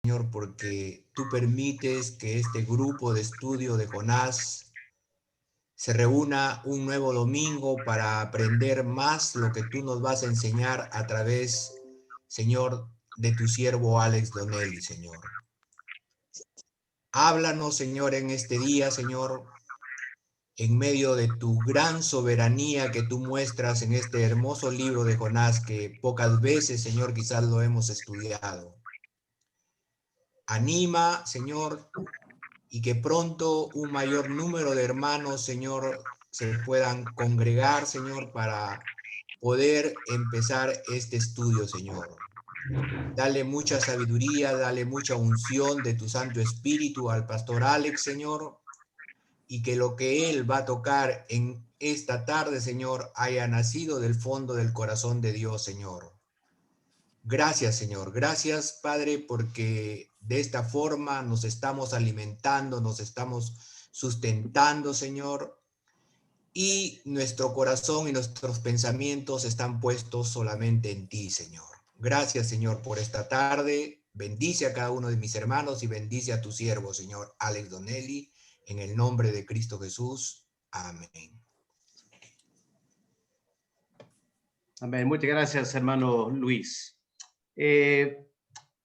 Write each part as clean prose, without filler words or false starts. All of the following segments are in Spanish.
Señor, porque tú permites que este grupo de estudio de Jonás se reúna un nuevo domingo para aprender más lo que tú nos vas a enseñar a través, Señor, de tu siervo Alex Donnelly, Señor. Háblanos, Señor, en este día, Señor, en medio de tu gran soberanía que tú muestras en este hermoso libro de Jonás que pocas veces, Señor, quizás lo hemos estudiado. Anima, Señor, y que pronto un mayor número de hermanos, Señor, se puedan congregar, Señor, para poder empezar este estudio, Señor. Dale mucha sabiduría, dale mucha unción de tu Santo Espíritu al pastor Alex, Señor, y que lo que él va a tocar en esta tarde, Señor, haya nacido del fondo del corazón de Dios, Señor. Gracias, Señor. Gracias, Padre, porque de esta forma nos estamos alimentando, nos estamos sustentando, Señor, y nuestro corazón y nuestros pensamientos están puestos solamente en ti, Señor. Gracias, Señor, por esta tarde. Bendice a cada uno de mis hermanos y bendice a tu siervo, Señor Alex Donnelly, en el nombre de Cristo Jesús. Amén. Amén. Muchas gracias, hermano Luis.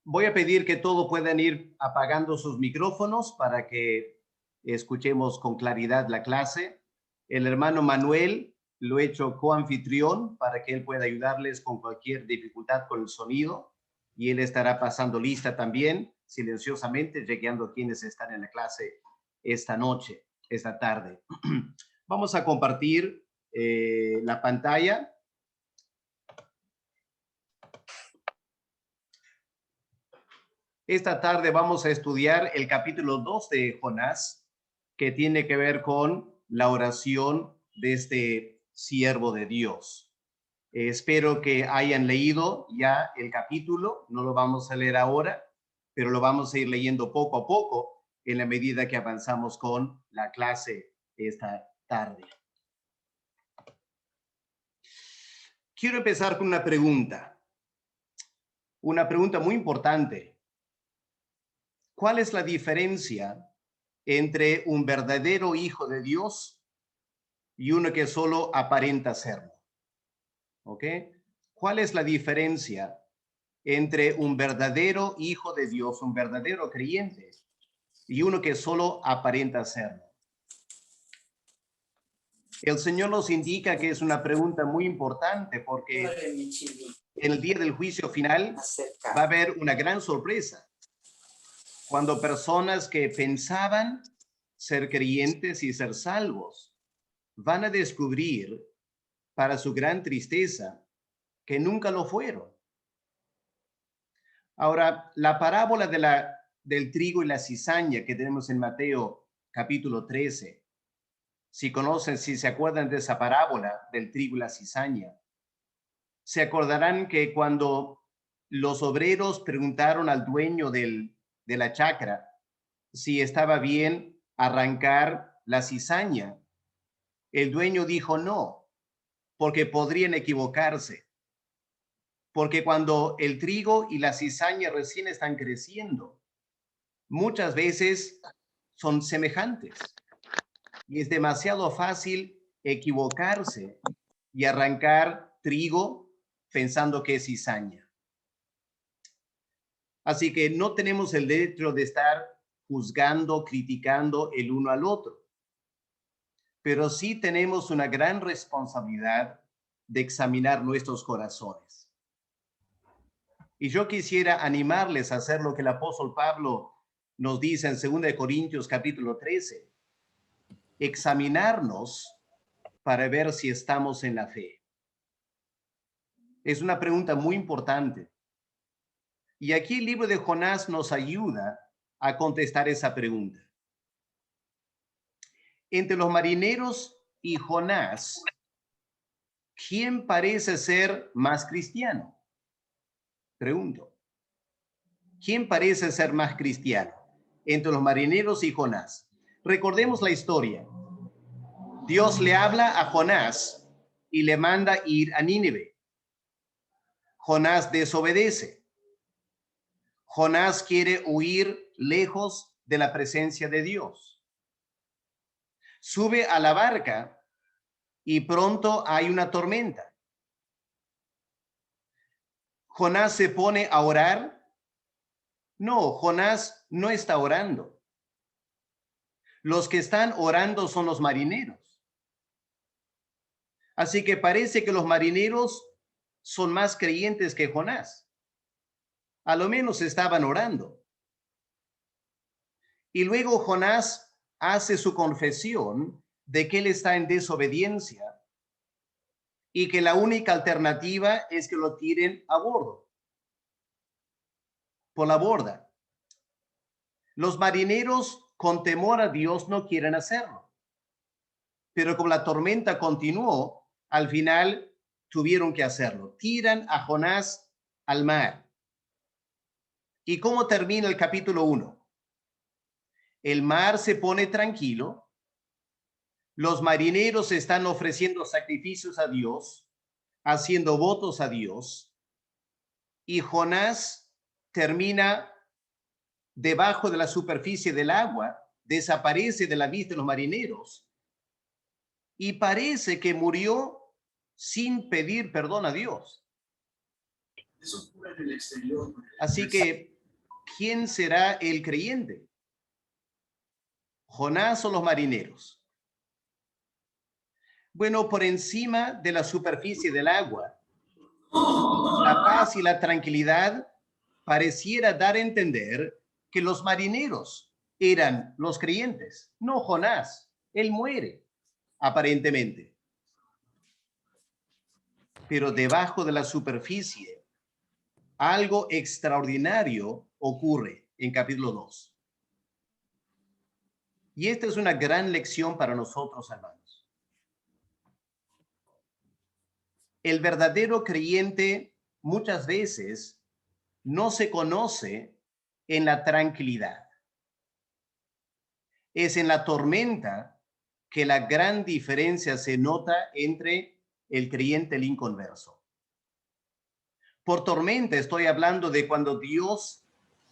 Voy a pedir que todos puedan ir apagando sus micrófonos para que escuchemos con claridad la clase. El hermano Manuel lo he hecho coanfitrión para que él pueda ayudarles con cualquier dificultad con el sonido, y él estará pasando lista también, silenciosamente, chequeando quienes están en la clase esta noche, esta tarde. Vamos a compartir la pantalla. Esta tarde vamos a estudiar el capítulo 2 de Jonás, que tiene que ver con la oración de este siervo de Dios. Espero que hayan leído ya el capítulo, no lo vamos a leer ahora, pero lo vamos a ir leyendo poco a poco en la medida que avanzamos con la clase esta tarde. Quiero empezar con una pregunta muy importante. ¿Cuál es la diferencia entre un verdadero hijo de Dios y uno que solo aparenta serlo? ¿Ok? ¿Cuál es la diferencia entre un verdadero hijo de Dios, un verdadero creyente, y uno que solo aparenta serlo? El Señor nos indica que es una pregunta muy importante porque en el día del juicio final va a haber una gran sorpresa. Cuando personas que pensaban ser creyentes y ser salvos van a descubrir, para su gran tristeza, que nunca lo fueron. Ahora, la parábola del trigo y la cizaña que tenemos en Mateo capítulo 13, si conocen, si se acuerdan de esa parábola del trigo y la cizaña, se acordarán que cuando los obreros preguntaron al dueño de la chacra si estaba bien arrancar la cizaña, el dueño dijo no, porque podrían equivocarse. Porque cuando el trigo y la cizaña recién están creciendo, muchas veces son semejantes y es demasiado fácil equivocarse y arrancar trigo pensando que es cizaña. Así que no tenemos el derecho de estar juzgando, criticando el uno al otro, pero sí tenemos una gran responsabilidad de examinar nuestros corazones. Y yo quisiera animarles a hacer lo que el apóstol Pablo nos dice en 2 Corintios capítulo 13, examinarnos para ver si estamos en la fe. Es una pregunta muy importante. Y aquí el libro de Jonás nos ayuda a contestar esa pregunta. Entre los marineros y Jonás, ¿quién parece ser más cristiano? Pregunto. ¿Quién parece ser más cristiano entre los marineros y Jonás? Recordemos la historia. Dios le habla a Jonás y le manda ir a Nínive. Jonás desobedece. Jonás quiere huir lejos de la presencia de Dios. Sube a la barca y pronto hay una tormenta. Jonás se pone a orar. No, Jonás no está orando. Los que están orando son los marineros. Así que parece que los marineros son más creyentes que Jonás. A lo menos estaban orando. Y luego Jonás hace su confesión de que él está en desobediencia y que la única alternativa es que lo tiren a bordo, por la borda. Los marineros, con temor a Dios, no quieren hacerlo. Pero como la tormenta continuó, al final tuvieron que hacerlo. Tiran a Jonás al mar. ¿Y cómo termina el capítulo 1? El mar se pone tranquilo. Los marineros están ofreciendo sacrificios a Dios, haciendo votos a Dios. Y Jonás termina debajo de la superficie del agua, desaparece de la vista de los marineros y parece que murió sin pedir perdón a Dios. Así que, ¿quién será el creyente? ¿Jonás o los marineros? Bueno, por encima de la superficie del agua, la paz y la tranquilidad pareciera dar a entender que los marineros eran los creyentes, no Jonás. Él muere, aparentemente. Pero debajo de la superficie, algo extraordinario ocurre en capítulo 2. Y esta es una gran lección para nosotros, hermanos. El verdadero creyente muchas veces no se conoce en la tranquilidad. Es en la tormenta que la gran diferencia se nota entre el creyente y el inconverso. Por tormenta estoy hablando de cuando Dios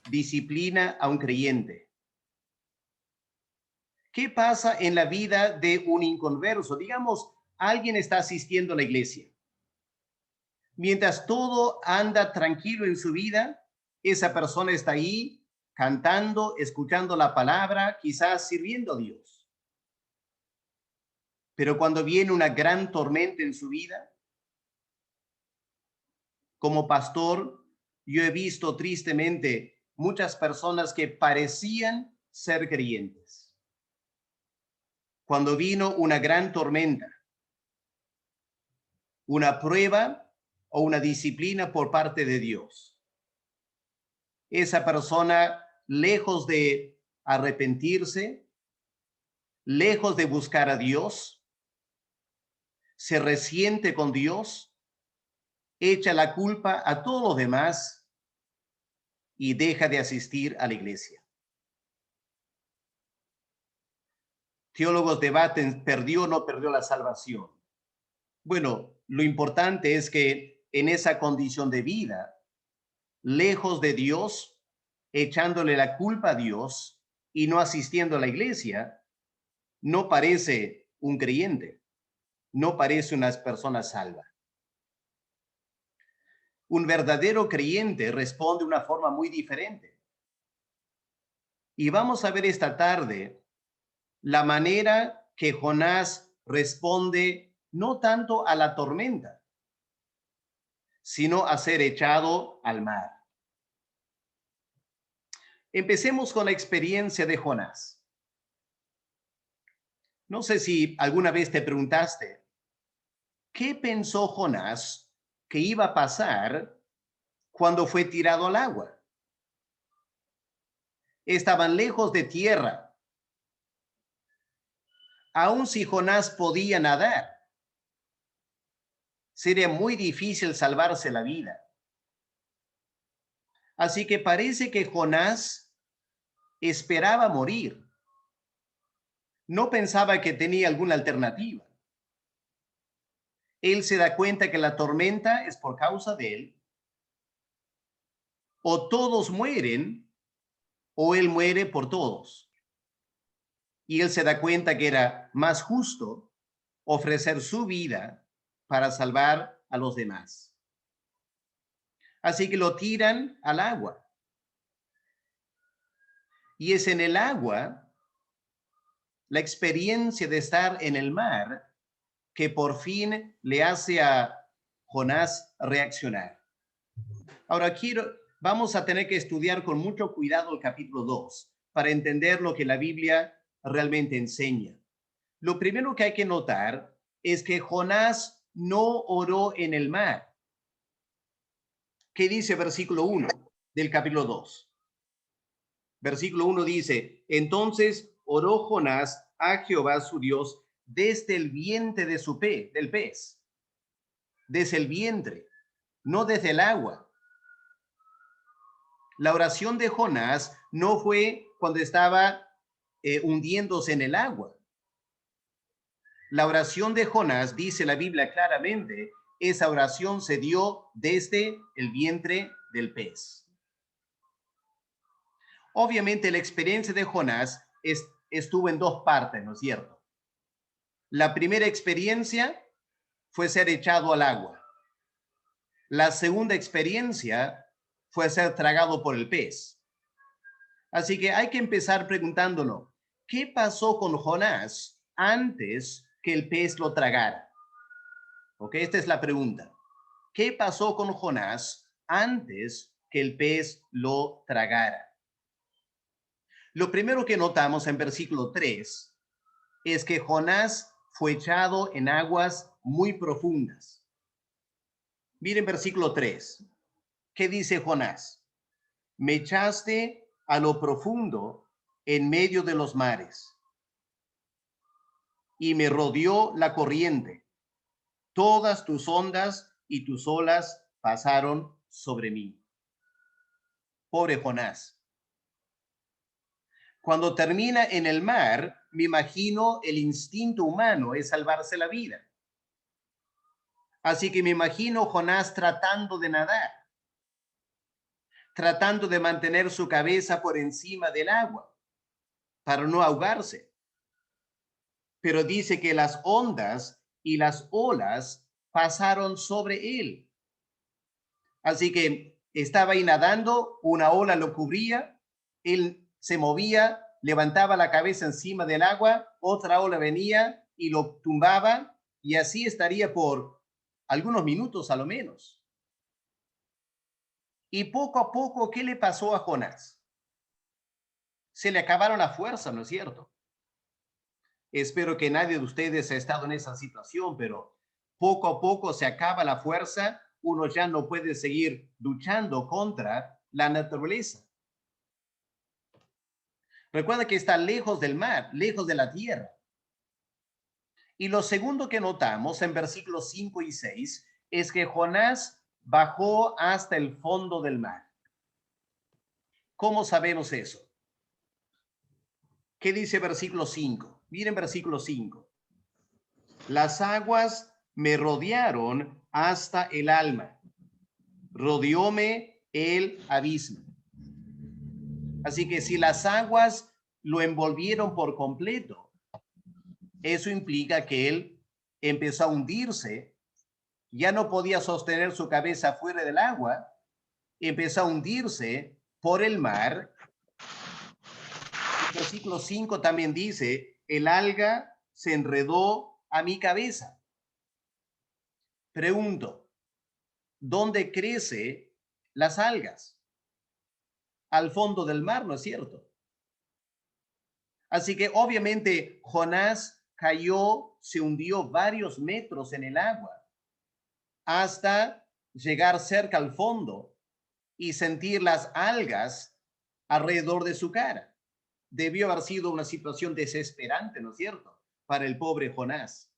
disciplina a un creyente. ¿Qué pasa en la vida de un inconverso? Digamos, alguien está asistiendo a la iglesia. Mientras todo anda tranquilo en su vida, esa persona está ahí cantando, escuchando la palabra, quizás sirviendo a Dios. Pero cuando viene una gran tormenta en su vida, como pastor, yo he visto tristemente muchas personas que parecían ser creyentes. Cuando vino una gran tormenta, una prueba o una disciplina por parte de Dios, esa persona, lejos de arrepentirse, lejos de buscar a Dios, se resiente con Dios, echa la culpa a todos los demás y deja de asistir a la iglesia. Teólogos debaten, ¿perdió o no perdió la salvación? Bueno, lo importante es que en esa condición de vida, lejos de Dios, echándole la culpa a Dios y no asistiendo a la iglesia, no parece un creyente, no parece una persona salva. Un verdadero creyente responde de una forma muy diferente. Y vamos a ver esta tarde la manera que Jonás responde no tanto a la tormenta, sino a ser echado al mar. Empecemos con la experiencia de Jonás. No sé si alguna vez te preguntaste, ¿qué pensó Jonás que iba a pasar cuando fue tirado al agua? Estaban lejos de tierra. Aun si Jonás podía nadar, sería muy difícil salvarse la vida. Así que parece que Jonás esperaba morir. No pensaba que tenía alguna alternativa. Él se da cuenta que la tormenta es por causa de él. O todos mueren, o él muere por todos. Y él se da cuenta que era más justo ofrecer su vida para salvar a los demás. Así que lo tiran al agua. Y es en el agua, la experiencia de estar en el mar, que por fin le hace a Jonás reaccionar. Ahora vamos a tener que estudiar con mucho cuidado el capítulo 2 para entender lo que la Biblia realmente enseña. Lo primero que hay que notar es que Jonás no oró en el mar. ¿Qué dice versículo 1 del capítulo 2? Versículo 1 dice, entonces oró Jonás a Jehová su Dios desde el vientre de del pez. Desde el vientre, no desde el agua. La oración de Jonás no fue cuando estaba hundiéndose en el agua. La oración de Jonás, dice la Biblia claramente, esa oración se dio desde el vientre del pez. Obviamente la experiencia de Jonás estuvo en dos partes, ¿no es cierto? La primera experiencia fue ser echado al agua. La segunda experiencia fue ser tragado por el pez. Así que hay que empezar preguntándonos, ¿qué pasó con Jonás antes que el pez lo tragara? Ok, esta es la pregunta. ¿Qué pasó con Jonás antes que el pez lo tragara? Lo primero que notamos en versículo 3 es que Jonás fue echado en aguas muy profundas. Miren versículo 3. ¿Qué dice Jonás? Me echaste a lo profundo en medio de los mares y me rodeó la corriente. Todas tus ondas y tus olas pasaron sobre mí. Pobre Jonás. Cuando termina en el mar, me imagino el instinto humano es salvarse la vida. Así que me imagino Jonás tratando de nadar, tratando de mantener su cabeza por encima del agua para no ahogarse. Pero dice que las ondas y las olas pasaron sobre él. Así que estaba ahí nadando, una ola lo cubría, él se movía, levantaba la cabeza encima del agua, otra ola venía y lo tumbaba, y así estaría por algunos minutos a lo menos. Y poco a poco, ¿qué le pasó a Jonás? Se le acabaron las fuerzas, ¿no es cierto? Espero que nadie de ustedes ha estado en esa situación, pero poco a poco se acaba la fuerza, uno ya no puede seguir luchando contra la naturaleza. Recuerda que está lejos del mar, lejos de la tierra. Y lo segundo que notamos en versículos 5 y 6 es que Jonás bajó hasta el fondo del mar. ¿Cómo sabemos eso? ¿Qué dice versículo 5? Miren versículo 5. Las aguas me rodearon hasta el alma. Rodeóme el abismo. Así que si las aguas lo envolvieron por completo, eso implica que él empezó a hundirse, ya no podía sostener su cabeza fuera del agua, empezó a hundirse por el mar. El versículo 5 también dice, el alga se enredó a mi cabeza. Pregunto, ¿dónde crecen las algas? Al fondo del mar, ¿no es cierto? Así que obviamente Jonás cayó, se hundió varios metros en el agua hasta llegar cerca al fondo y sentir las algas alrededor de su cara. Debió haber sido una situación desesperante, ¿no es cierto?, para el pobre Jonás.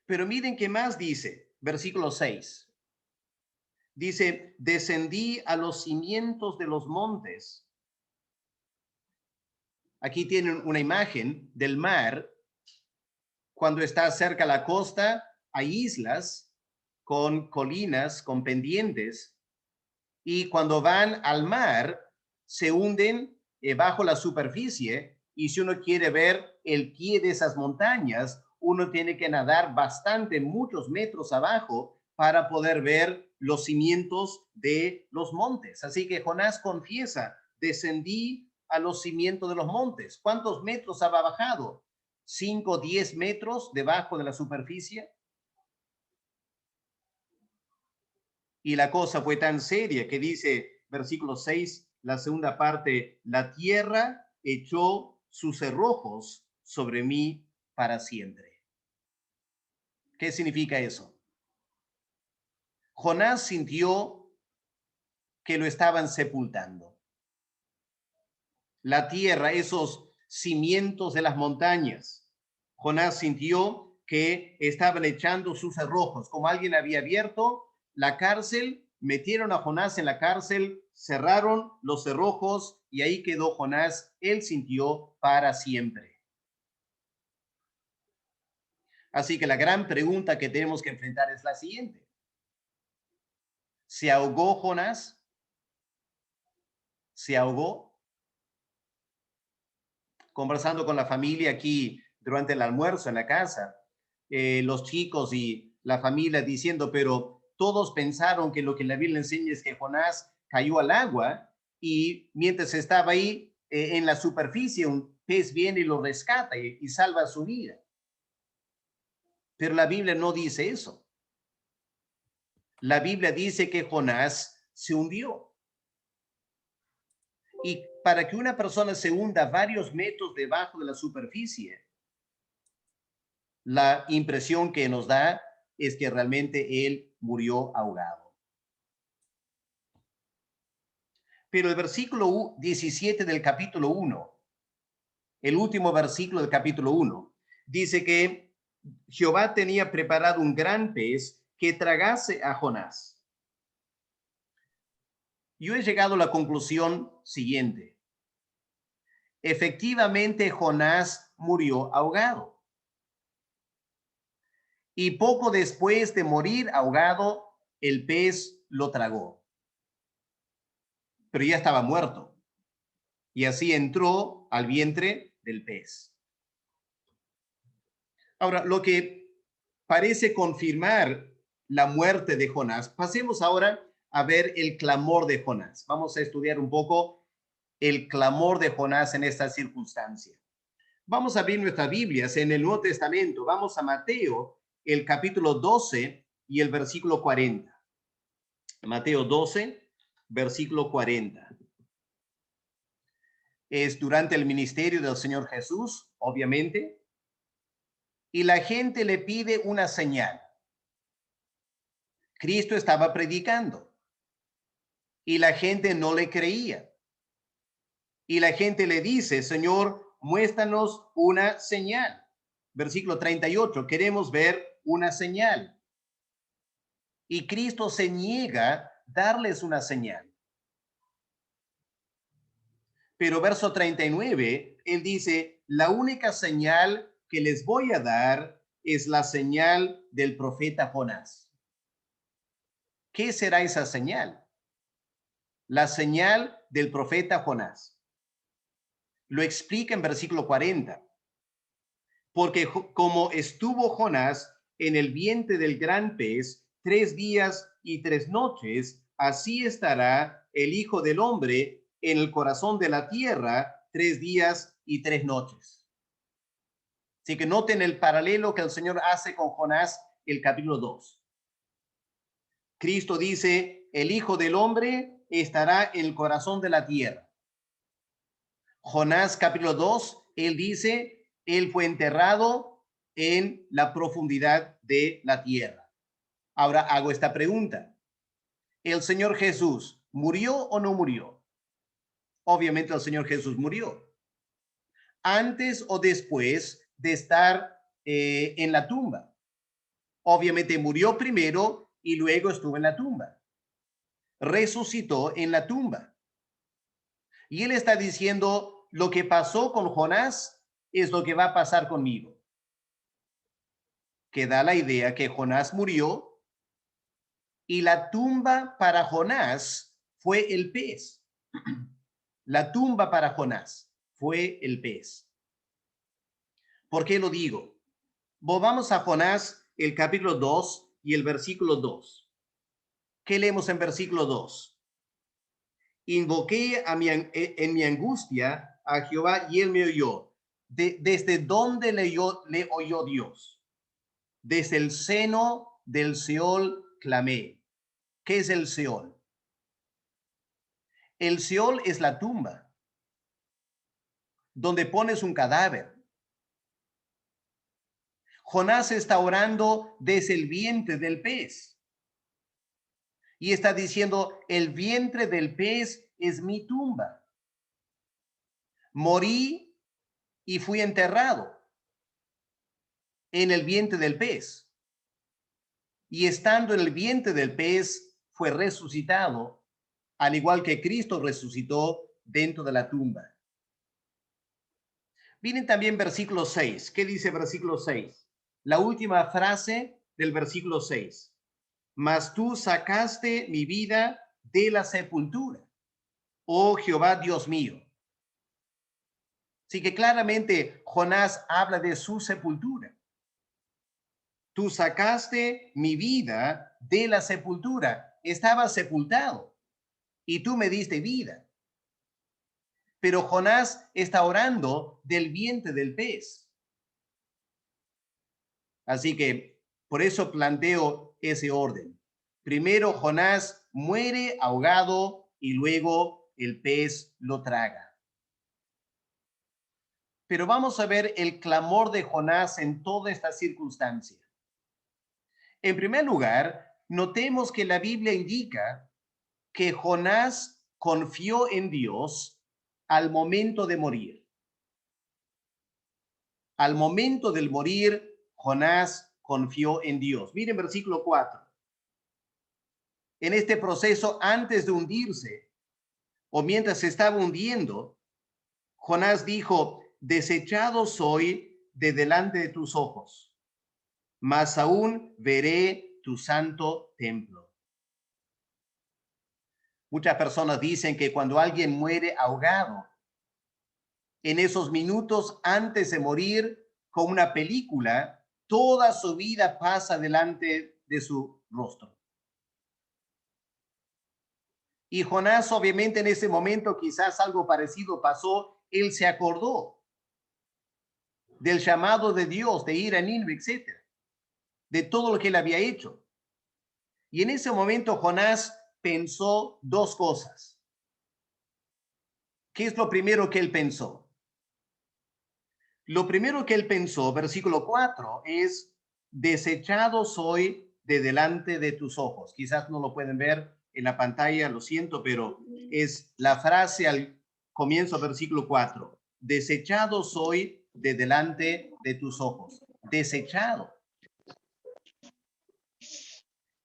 Pero miren qué más dice, versículo 6. Dice, descendí a los cimientos de los montes. Aquí tienen una imagen del mar. Cuando está cerca a la costa, hay islas con colinas, con pendientes, y cuando van al mar, se hunden bajo la superficie, y si uno quiere ver el pie de esas montañas, uno tiene que nadar bastante, muchos metros abajo, para poder ver los cimientos de los montes. Así que Jonás confiesa, descendí a los cimientos de los montes. ¿Cuántos metros había bajado? 5, 10 metros debajo de la superficie. Y la cosa fue tan seria que dice, versículo 6, la segunda parte, la tierra echó sus cerrojos sobre mí para siempre. ¿Qué significa eso? Jonás sintió que lo estaban sepultando. La tierra, esos cimientos de las montañas, Jonás sintió que estaban echando sus cerrojos, como alguien había abierto la cárcel, metieron a Jonás en la cárcel, cerraron los cerrojos y ahí quedó Jonás. Él sintió para siempre. Así que la gran pregunta que tenemos que enfrentar es la siguiente. ¿Se ahogó Jonás? ¿Se ahogó? Conversando con la familia aquí durante el almuerzo en la casa, los chicos y la familia diciendo, pero todos pensaron que lo que la Biblia enseña es que Jonás cayó al agua y mientras estaba ahí en la superficie, un pez viene y lo rescata y salva su vida. Pero la Biblia no dice eso. La Biblia dice que Jonás se hundió. Y para que una persona se hunda varios metros debajo de la superficie, la impresión que nos da es que realmente él murió ahogado. Pero el versículo 17 del capítulo 1, el último versículo del capítulo 1, dice que Jehová tenía preparado un gran pez que tragase a Jonás. Yo he llegado a la conclusión siguiente. Efectivamente, Jonás murió ahogado. Y poco después de morir ahogado, el pez lo tragó. Pero ya estaba muerto. Y así entró al vientre del pez. Ahora, lo que parece confirmar la muerte de Jonás, pasemos ahora a ver el clamor de Jonás. Vamos a estudiar un poco el clamor de Jonás en esta circunstancia. Vamos a abrir nuestras Biblias en el Nuevo Testamento. Vamos a Mateo, el capítulo 12 y el versículo 40. Mateo 12, versículo 40. Es durante el ministerio del Señor Jesús, obviamente, y la gente le pide una señal. Cristo estaba predicando y la gente no le creía. Y la gente le dice, Señor, muéstranos una señal. Versículo 38, queremos ver una señal. Y Cristo se niega a darles una señal. Pero verso 39, él dice, la única señal que les voy a dar es la señal del profeta Jonás. ¿Qué será esa señal? La señal del profeta Jonás. Lo explica en versículo 40. Porque como estuvo Jonás en el vientre del gran pez 3 días y 3 noches, así estará el Hijo del Hombre en el corazón de la tierra 3 días y 3 noches. Así que noten el paralelo que el Señor hace con Jonás, el capítulo 2. Cristo dice, el Hijo del Hombre estará en el corazón de la tierra. Jonás, capítulo 2, él dice, él fue enterrado en la profundidad de la tierra. Ahora hago esta pregunta. ¿El Señor Jesús murió o no murió? Obviamente el Señor Jesús murió. Antes o después de estar en la tumba. Obviamente murió primero y luego estuvo en la tumba. Resucitó en la tumba. Y él está diciendo, lo que pasó con Jonás es lo que va a pasar conmigo. Que da la idea que Jonás murió y la tumba para Jonás fue el pez. La tumba para Jonás fue el pez. ¿Por qué lo digo? Volvamos a Jonás, el capítulo 2 y el versículo 2. ¿Qué leemos en versículo 2? Invoqué en mi angustia a Jehová y él me oyó. ¿Desde dónde le oyó Dios? Desde el seno del Seol clamé. ¿Qué es el Seol? El Seol es la tumba, donde pones un cadáver. Jonás está orando desde el vientre del pez. Y está diciendo, el vientre del pez es mi tumba. Morí y fui enterrado en el vientre del pez. Y estando en el vientre del pez, fue resucitado, al igual que Cristo resucitó dentro de la tumba. Miren también versículo 6. ¿Qué dice versículo 6? La última frase del versículo 6. Mas tú sacaste mi vida de la sepultura, oh Jehová Dios mío. Así que claramente Jonás habla de su sepultura. Tú sacaste mi vida de la sepultura. Estaba sepultado y tú me diste vida. Pero Jonás está orando del vientre del pez. Así que por eso planteo ese orden. Primero Jonás muere ahogado y luego el pez lo traga. Pero vamos a ver el clamor de Jonás en toda esta circunstancia. En primer lugar, notemos que la Biblia indica que Jonás confió en Dios al momento de morir. Al momento del morir, Jonás confió en Dios. Miren versículo 4. En este proceso, antes de hundirse, o mientras se estaba hundiendo, Jonás dijo, desechado soy de delante de tus ojos, mas aún veré tu santo templo. Muchas personas dicen que cuando alguien muere ahogado, en esos minutos antes de morir, con una película, toda su vida pasa delante de su rostro. Y Jonás, obviamente, en ese momento quizás algo parecido pasó. Él se acordó del llamado de Dios de ir a Nínive, etcétera, de todo lo que él había hecho. Y en ese momento Jonás pensó dos cosas. ¿Qué es lo primero que él pensó? Lo primero que él pensó, versículo 4, es, desechado soy de delante de tus ojos. Quizás no lo pueden ver en la pantalla, lo siento, pero es la frase al comienzo, versículo 4. Desechado soy de delante de tus ojos. Desechado.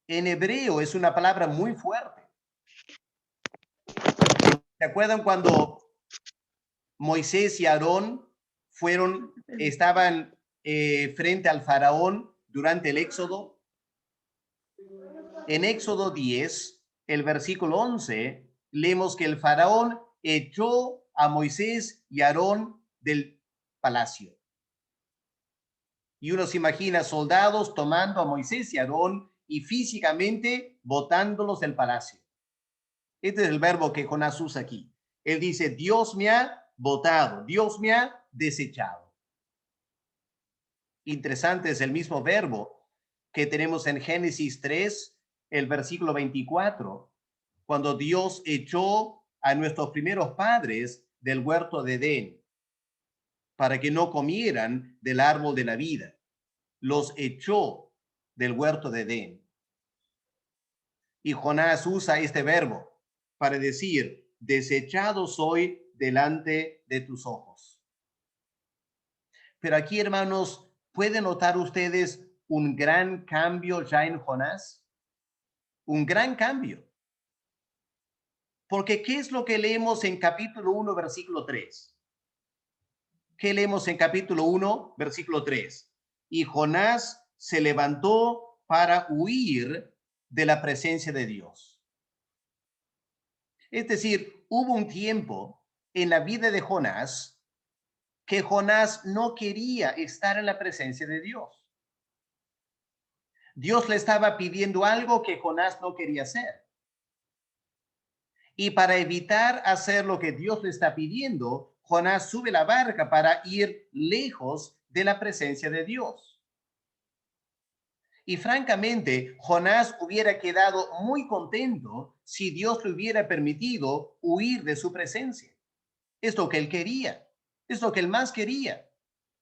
En hebreo es una palabra muy fuerte. ¿Se acuerdan cuando Moisés y Aarón estaban frente al faraón durante el Éxodo? En Éxodo 10, el versículo 11, leemos que el faraón echó a Moisés y Aarón del palacio. Y uno se imagina soldados tomando a Moisés y Aarón y físicamente botándolos del palacio. Este es el verbo que Jonás usa aquí. Él dice, Dios me ha botado, Dios me ha desechado. Interesante, es el mismo verbo que tenemos en Génesis 3, el versículo 24, cuando Dios echó a nuestros primeros padres del huerto de Edén para que no comieran del árbol de la vida. Los echó del huerto de Edén. Y Jonás usa este verbo para decir, desechado soy delante de tus ojos. Pero aquí, hermanos, ¿pueden notar ustedes un gran cambio ya en Jonás? Un gran cambio. Porque ¿qué es lo que leemos en capítulo 1, versículo 3? ¿Qué leemos en capítulo 1, versículo 3? Y Jonás se levantó para huir de la presencia de Dios. Es decir, hubo un tiempo en la vida de Jonás que Jonás no quería estar en la presencia de Dios. Dios le estaba pidiendo algo que Jonás no quería hacer. Y para evitar hacer lo que Dios le está pidiendo, Jonás sube la barca para ir lejos de la presencia de Dios. Y francamente, Jonás hubiera quedado muy contento si Dios le hubiera permitido huir de su presencia. Es lo que él quería, es lo que él más quería,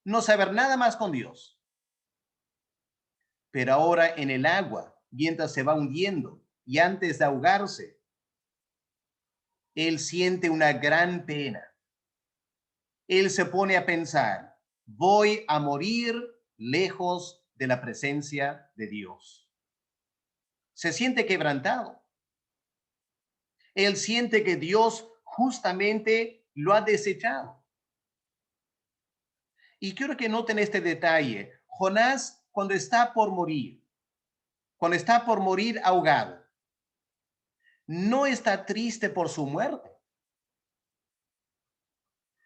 no saber nada más con Dios. Pero ahora en el agua, mientras se va hundiendo y antes de ahogarse, él siente una gran pena. Él se pone a pensar, voy a morir lejos de la presencia de Dios. Se siente quebrantado. Él siente que Dios justamente lo ha desechado. Y quiero que noten este detalle. Jonás, cuando está por morir ahogado, no está triste por su muerte.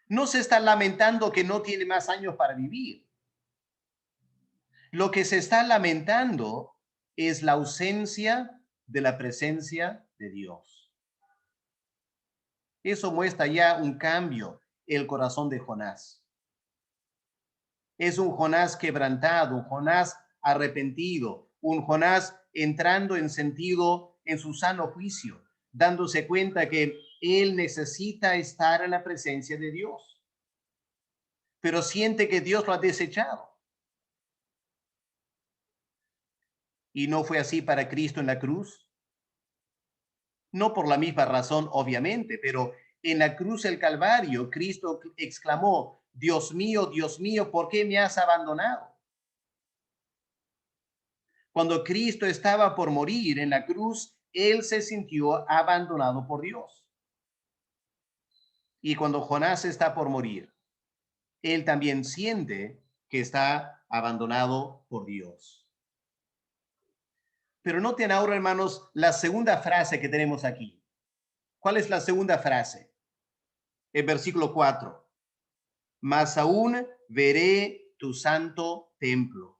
No se está lamentando que no tiene más años para vivir. Lo que se está lamentando es la ausencia de la presencia de Dios. Eso muestra ya un cambio en el corazón de Jonás. Es un Jonás quebrantado, un Jonás arrepentido, un Jonás entrando en sentido en su sano juicio, dándose cuenta que él necesita estar en la presencia de Dios, pero siente que Dios lo ha desechado. ¿Y no fue así para Cristo en la cruz? No por la misma razón, obviamente, pero en la cruz del Calvario, Cristo exclamó, Dios mío, ¿por qué me has abandonado? Cuando Cristo estaba por morir en la cruz, él se sintió abandonado por Dios. Y cuando Jonás está por morir, él también siente que está abandonado por Dios. Pero noten ahora, hermanos, la segunda frase que tenemos aquí. ¿Cuál es la segunda frase? El versículo 4. Mas aún veré tu santo templo.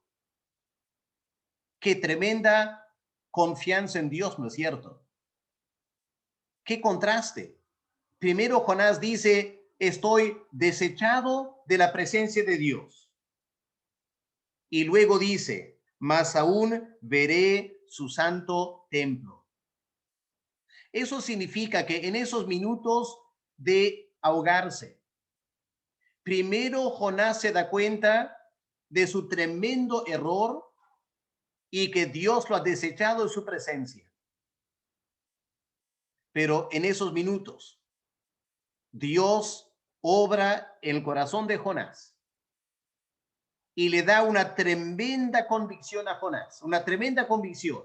Qué tremenda confianza en Dios, ¿no es cierto? Qué contraste. Primero Jonás dice, estoy desechado de la presencia de Dios. Y luego dice, mas aún veré su santo templo. Eso significa que en esos minutos de ahogarse, primero Jonás se da cuenta de su tremendo error y que Dios lo ha desechado de su presencia. Pero en esos minutos, Dios obra en el corazón de Jonás y le da una tremenda convicción a Jonás, una tremenda convicción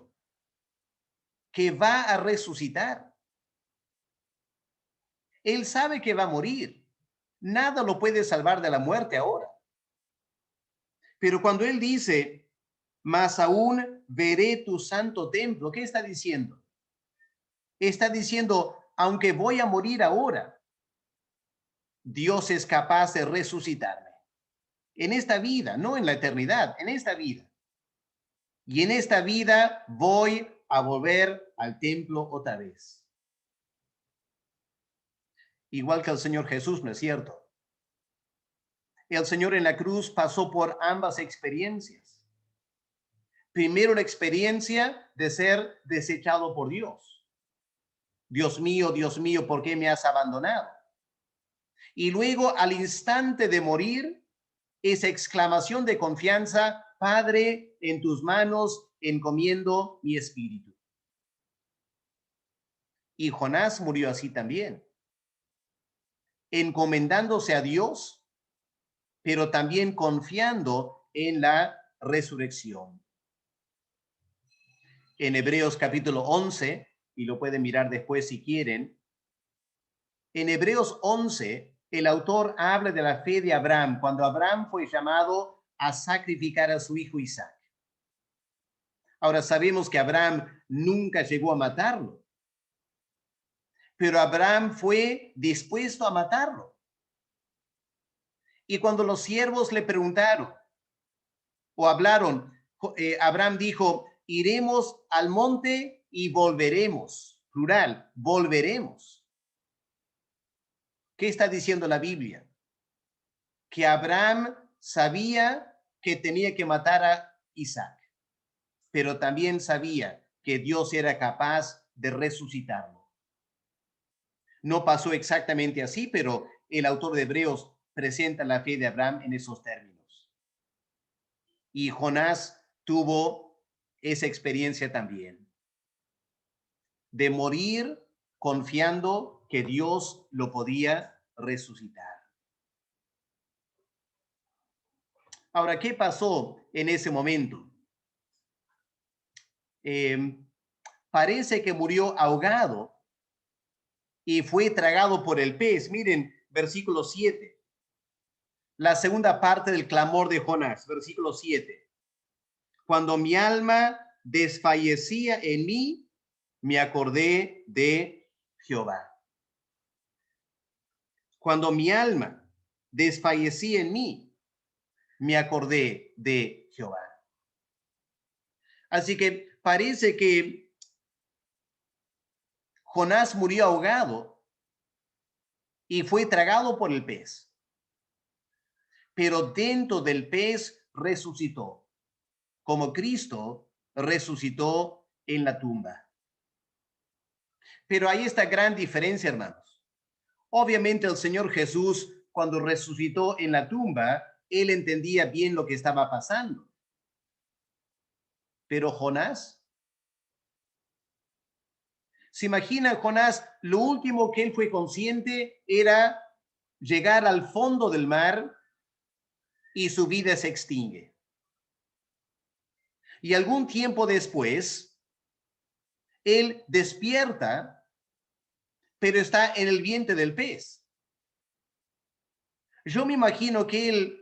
que va a resucitar. Él sabe que va a morir. Nada lo puede salvar de la muerte ahora. Pero cuando él dice, mas aún veré tu santo templo, ¿qué está diciendo? Está diciendo, aunque voy a morir ahora, Dios es capaz de resucitarme. En esta vida, no en la eternidad, en esta vida. Y en esta vida voy a volver al templo otra vez. Igual que el Señor Jesús, ¿no es cierto? El Señor en la cruz pasó por ambas experiencias. Primero la experiencia de ser desechado por Dios. Dios mío, ¿por qué me has abandonado? Y luego al instante de morir, esa exclamación de confianza, Padre, en tus manos encomiendo mi espíritu. Y Jonás murió así también, encomendándose a Dios, pero también confiando en la resurrección. En Hebreos capítulo 11, y lo pueden mirar después si quieren, en Hebreos 11, el autor habla de la fe de Abraham, cuando Abraham fue llamado a sacrificar a su hijo Isaac. Ahora sabemos que Abraham nunca llegó a matarlo, pero Abraham fue dispuesto a matarlo. Y cuando los siervos le preguntaron o hablaron, Abraham dijo, iremos al monte y volveremos. Plural, volveremos. ¿Qué está diciendo la Biblia? Que Abraham sabía que tenía que matar a Isaac, pero también sabía que Dios era capaz de resucitarlo. No pasó exactamente así, pero el autor de Hebreos presenta la fe de Abraham en esos términos. Y Jonás tuvo esa experiencia también, de morir confiando que Dios lo podía resucitar. Ahora, ¿qué pasó en ese momento? Parece que murió ahogado y fue tragado por el pez. Miren, versículo 7. La segunda parte del clamor de Jonás, versículo 7. Cuando mi alma desfallecía en mí, me acordé de Jehová. Cuando mi alma desfallecía en mí, me acordé de Jehová. Así que parece que Jonás murió ahogado y fue tragado por el pez. Pero dentro del pez resucitó, como Cristo resucitó en la tumba. Pero hay esta gran diferencia, hermanos. Obviamente el Señor Jesús, cuando resucitó en la tumba, él entendía bien lo que estaba pasando. Pero Jonás, ¿se imagina Jonás? Lo último que él fue consciente era llegar al fondo del mar y su vida se extingue. Y algún tiempo después, él despierta, pero está en el vientre del pez. Yo me imagino que él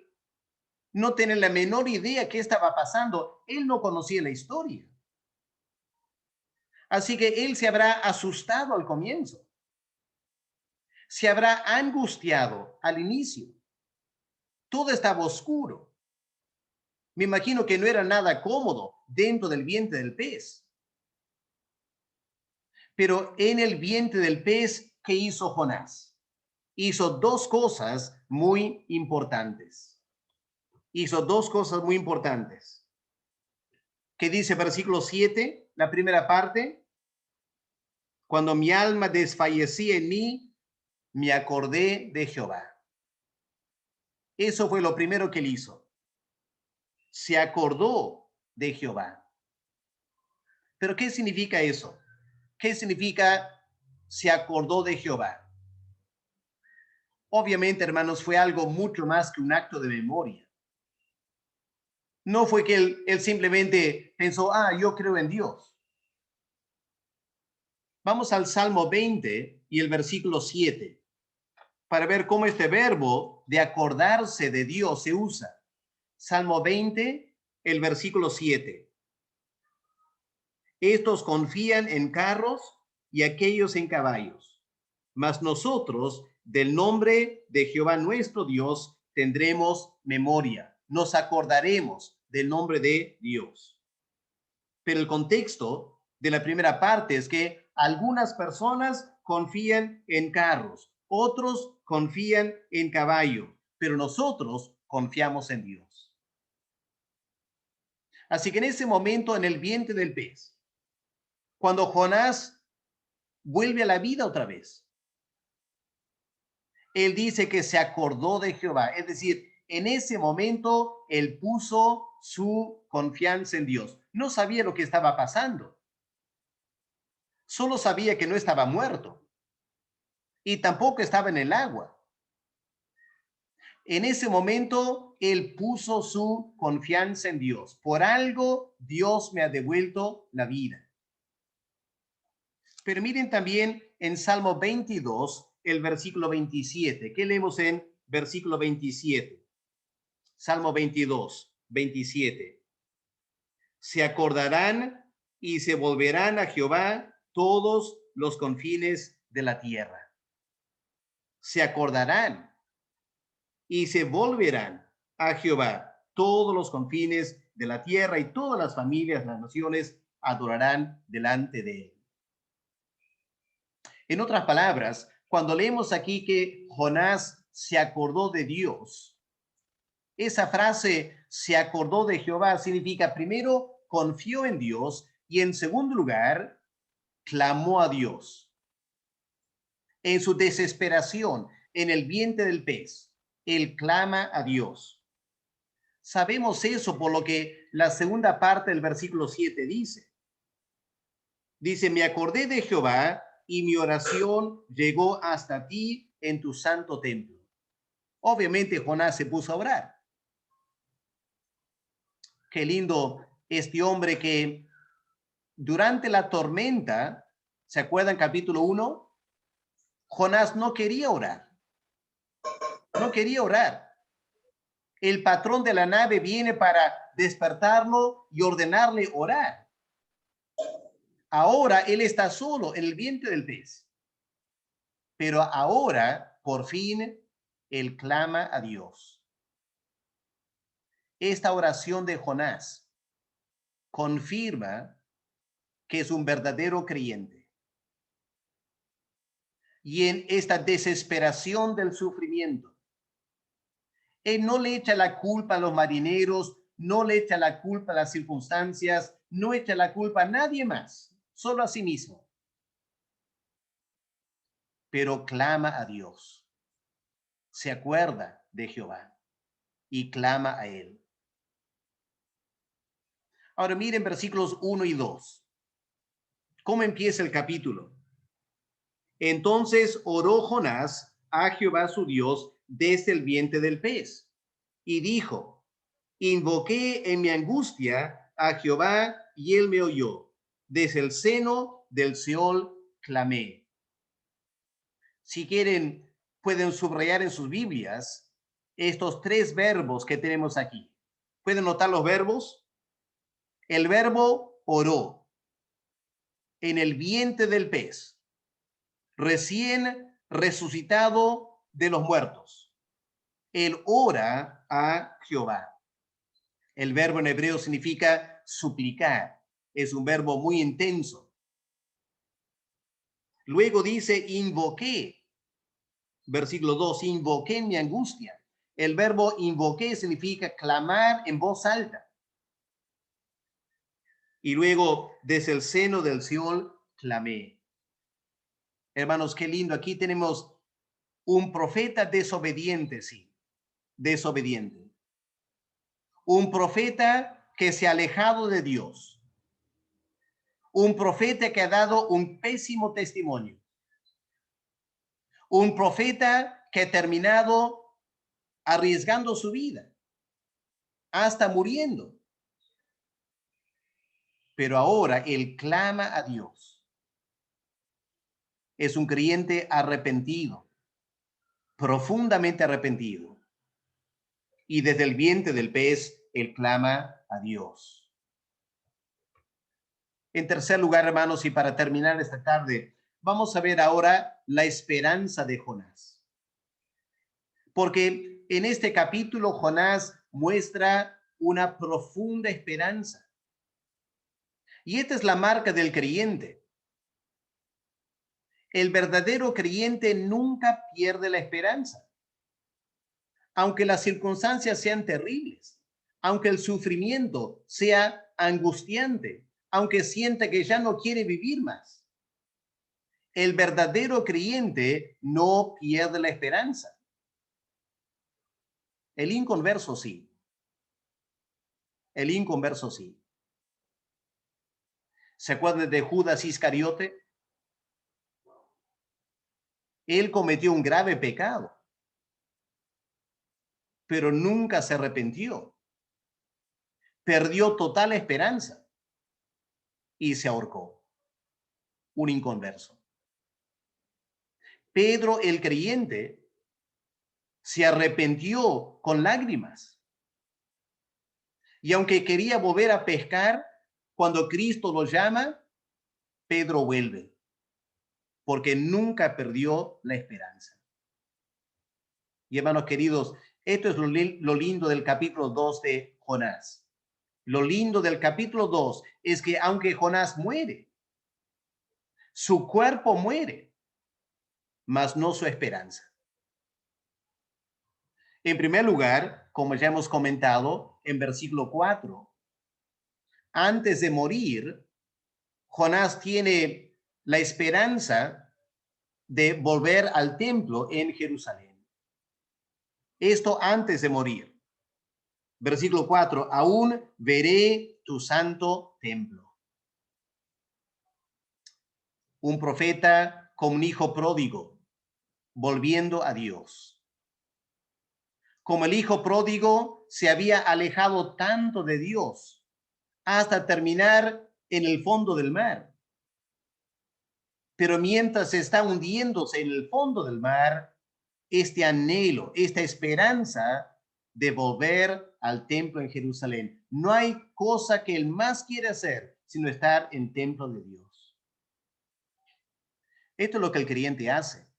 no tiene la menor idea qué estaba pasando. Él no conocía la historia. Así que él se habrá asustado al comienzo. Se habrá angustiado al inicio. Todo estaba oscuro. Me imagino que no era nada cómodo dentro del vientre del pez. Pero en el vientre del pez, ¿qué hizo Jonás? Hizo dos cosas muy importantes. Hizo dos cosas muy importantes. ¿Qué dice versículo 7? La primera parte. Cuando mi alma desfallecía en mí, me acordé de Jehová. Eso fue lo primero que él hizo. Se acordó de Jehová. ¿Pero qué significa eso? ¿Qué significa se acordó de Jehová? Obviamente, hermanos, fue algo mucho más que un acto de memoria. No fue que él simplemente pensó, yo creo en Dios. Vamos al Salmo 20 y el versículo 7 para ver cómo este verbo de acordarse de Dios se usa. Salmo 20, el versículo 7. Estos confían en carros y aquellos en caballos, mas nosotros del nombre de Jehová nuestro Dios tendremos memoria, nos acordaremos del nombre de Dios. Pero el contexto de la primera parte es que algunas personas confían en carros, otros confían en caballo, pero nosotros confiamos en Dios. Así que en ese momento, en el vientre del pez, cuando Jonás vuelve a la vida otra vez, él dice que se acordó de Jehová, es decir, en ese momento él puso su confianza en Dios. No sabía lo que estaba pasando. Solo sabía que no estaba muerto y tampoco estaba en el agua. En ese momento, él puso su confianza en Dios. Por algo, Dios me ha devuelto la vida. Pero miren también en Salmo 22, el versículo 27. ¿Qué leemos en versículo 27? Salmo 22, 27. Se acordarán y se volverán a Jehová todos los confines de la tierra. Se acordarán y se volverán a Jehová. Todos los confines de la tierra y todas las familias, las naciones, adorarán delante de él. En otras palabras, cuando leemos aquí que Jonás se acordó de Dios, esa frase, se acordó de Jehová, significa primero, confió en Dios y en segundo lugar, clamó a Dios. En su desesperación, en el vientre del pez, él clama a Dios. Sabemos eso por lo que la segunda parte del versículo 7 dice. Dice, me acordé de Jehová y mi oración llegó hasta ti en tu santo templo. Obviamente Jonás se puso a orar. Qué lindo este hombre que durante la tormenta, ¿se acuerdan capítulo 1? Jonás no quería orar. No quería orar. El patrón de la nave viene para despertarlo y ordenarle orar. Ahora él está solo en el vientre del pez. Pero ahora, por fin, él clama a Dios. Esta oración de Jonás confirma que es un verdadero creyente. Y en esta desesperación del sufrimiento, él no le echa la culpa a los marineros, no le echa la culpa a las circunstancias, no echa la culpa a nadie más, solo a sí mismo. Pero clama a Dios. Se acuerda de Jehová y clama a él. Ahora miren versículos 1 y 2. ¿Cómo empieza el capítulo? Entonces oró Jonás a Jehová su Dios desde el vientre del pez y dijo, invoqué en mi angustia a Jehová y él me oyó. Desde el seno del Seol clamé. Si quieren, pueden subrayar en sus Biblias estos tres verbos que tenemos aquí. ¿Pueden notar los verbos? El verbo oró en el vientre del pez, recién resucitado de los muertos. Él ora a Jehová. El verbo en hebreo significa suplicar. Es un verbo muy intenso. Luego dice invoqué. Versículo 2, invoqué en mi angustia. El verbo invoqué significa clamar en voz alta. Y luego, desde el seno del Seol, clamé. Hermanos, qué lindo. Aquí tenemos un profeta desobediente, sí, desobediente. Un profeta que se ha alejado de Dios. Un profeta que ha dado un pésimo testimonio. Un profeta que ha terminado arriesgando su vida, hasta muriendo. Pero ahora él clama a Dios. Es un creyente arrepentido, profundamente arrepentido. Y desde el vientre del pez, él clama a Dios. En tercer lugar, hermanos, y para terminar esta tarde, vamos a ver ahora la esperanza de Jonás. Porque en este capítulo Jonás muestra una profunda esperanza. Y esta es la marca del creyente. El verdadero creyente nunca pierde la esperanza. Aunque las circunstancias sean terribles, aunque el sufrimiento sea angustiante, aunque sienta que ya no quiere vivir más. El verdadero creyente no pierde la esperanza. El inconverso sí. El inconverso sí. ¿Se acuerdan de Judas Iscariote? Él cometió un grave pecado, pero nunca se arrepintió. Perdió total esperanza y se ahorcó. Un inconverso. Pedro el creyente se arrepintió con lágrimas. Y aunque quería volver a pescar, cuando Cristo lo llama, Pedro vuelve porque nunca perdió la esperanza. Y hermanos queridos, esto es lo lindo del capítulo 2 de Jonás. Lo lindo del capítulo 2 es que aunque Jonás muere, su cuerpo muere, mas no su esperanza. En primer lugar, como ya hemos comentado en versículo 4, antes de morir, Jonás tiene la esperanza de volver al templo en Jerusalén. Esto antes de morir. Versículo 4, aún veré tu santo templo. Un profeta como un hijo pródigo, volviendo a Dios. Como el hijo pródigo se había alejado tanto de Dios hasta terminar en el fondo del mar. Pero mientras está hundiéndose en el fondo del mar, este anhelo, esta esperanza de volver al templo en Jerusalén. No hay cosa que él más quiere hacer sino estar en templo de Dios. Esto es lo que el creyente hace.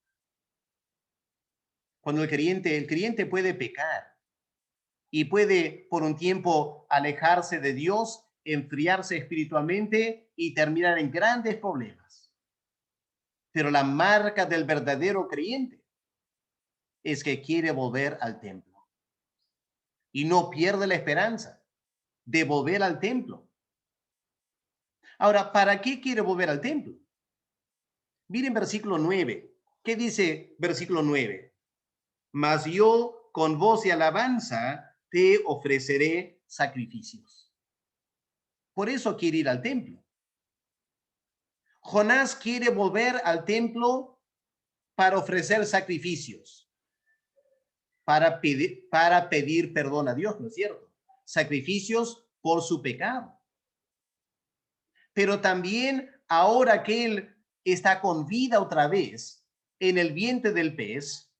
Cuando el creyente puede pecar y puede por un tiempo alejarse de Dios, enfriarse espiritualmente y terminar en grandes problemas. Pero la marca del verdadero creyente es que quiere volver al templo y no pierde la esperanza de volver al templo. Ahora, ¿para qué quiere volver al templo? Miren versículo 9. ¿Qué dice versículo 9? Mas yo con voz y alabanza te ofreceré sacrificios. Por eso quiere ir al templo. Jonás quiere volver al templo para ofrecer sacrificios, para pedir perdón a Dios, ¿no es cierto? Sacrificios por su pecado. Pero también ahora que él está con vida otra vez en el vientre del pez,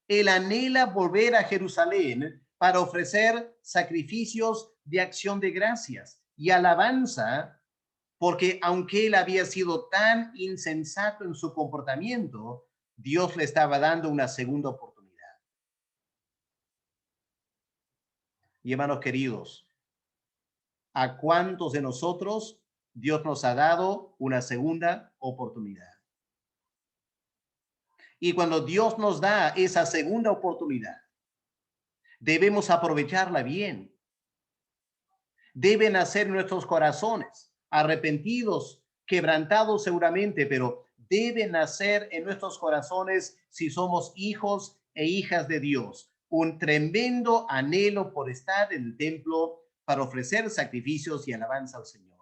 él anhela volver a Jerusalén para ofrecer sacrificios de acción de gracias y alabanza, porque aunque él había sido tan insensato en su comportamiento, Dios le estaba dando una segunda oportunidad. Y hermanos queridos, ¿a cuántos de nosotros Dios nos ha dado una segunda oportunidad? Y cuando Dios nos da esa segunda oportunidad, debemos aprovecharla bien. Deben nacer nuestros corazones arrepentidos, quebrantados seguramente, pero deben nacer en nuestros corazones, si somos hijos e hijas de Dios, un tremendo anhelo por estar en el templo para ofrecer sacrificios y alabanza al Señor.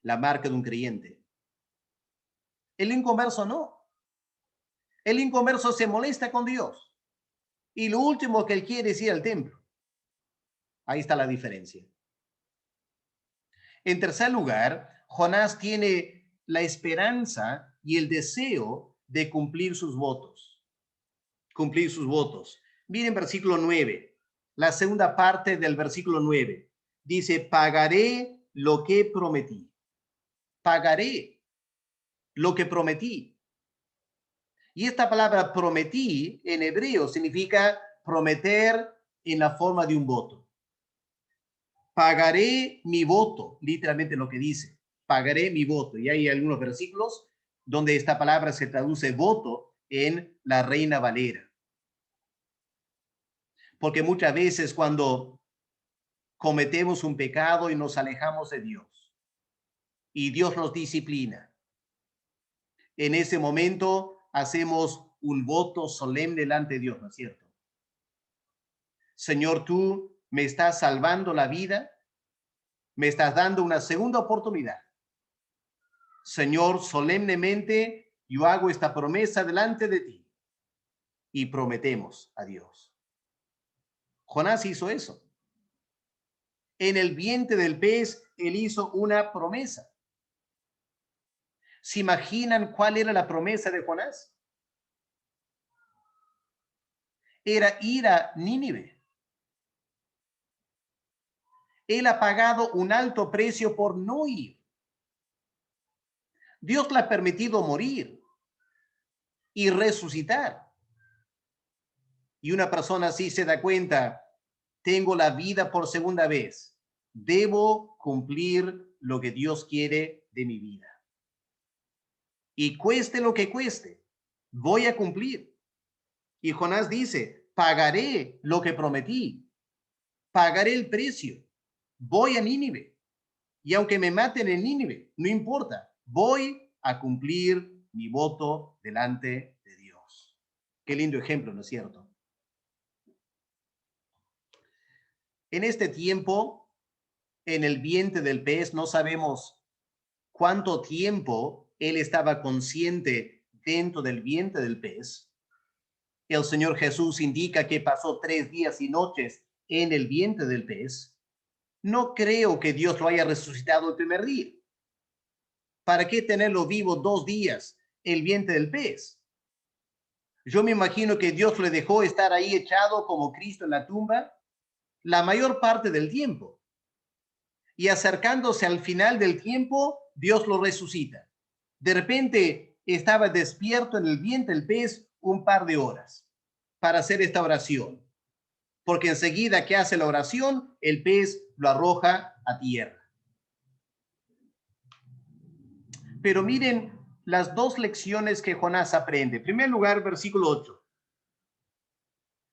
La marca de un creyente. El inconverso no. El inconverso se molesta con Dios y lo último que él quiere es ir al templo. Ahí está la diferencia. En tercer lugar, Jonás tiene la esperanza y el deseo de cumplir sus votos. Cumplir sus votos. Miren versículo 9, la segunda parte del versículo 9. Dice, pagaré lo que prometí. Pagaré lo que prometí. Y esta palabra prometí en hebreo significa prometer en la forma de un voto. Pagaré mi voto, literalmente lo que dice, pagaré mi voto. Y hay algunos versículos donde esta palabra se traduce voto en la Reina Valera. Porque muchas veces cuando cometemos un pecado y nos alejamos de Dios y Dios nos disciplina, en ese momento hacemos un voto solemne delante de Dios, ¿no es cierto? Señor, tú me estás salvando la vida, me estás dando una segunda oportunidad. Señor, solemnemente yo hago esta promesa delante de ti y prometemos a Dios. Jonás hizo eso. En el vientre del pez, él hizo una promesa. ¿Se imaginan cuál era la promesa de Jonás? Era ir a Nínive. Él ha pagado un alto precio por no ir. Dios le ha permitido morir y resucitar. Y una persona así se da cuenta, tengo la vida por segunda vez. Debo cumplir lo que Dios quiere de mi vida. Y cueste lo que cueste, voy a cumplir. Y Jonás dice, pagaré lo que prometí, pagaré el precio, voy a Nínive. Y aunque me maten en Nínive, no importa, voy a cumplir mi voto delante de Dios. Qué lindo ejemplo, ¿no es cierto? En este tiempo, en el vientre del pez, no sabemos cuánto tiempo él estaba consciente dentro del vientre del pez. El Señor Jesús indica que pasó 3 días y noches en el vientre del pez. No creo que Dios lo haya resucitado el primer día. ¿Para qué tenerlo vivo 2 días en el vientre del pez? Yo me imagino que Dios le dejó estar ahí echado como Cristo en la tumba la mayor parte del tiempo. Y acercándose al final del tiempo, Dios lo resucita. De repente estaba despierto en el vientre del pez un par de horas para hacer esta oración. Porque enseguida que hace la oración, el pez lo arroja a tierra. Pero miren las 2 lecciones que Jonás aprende. En primer lugar, versículo 8.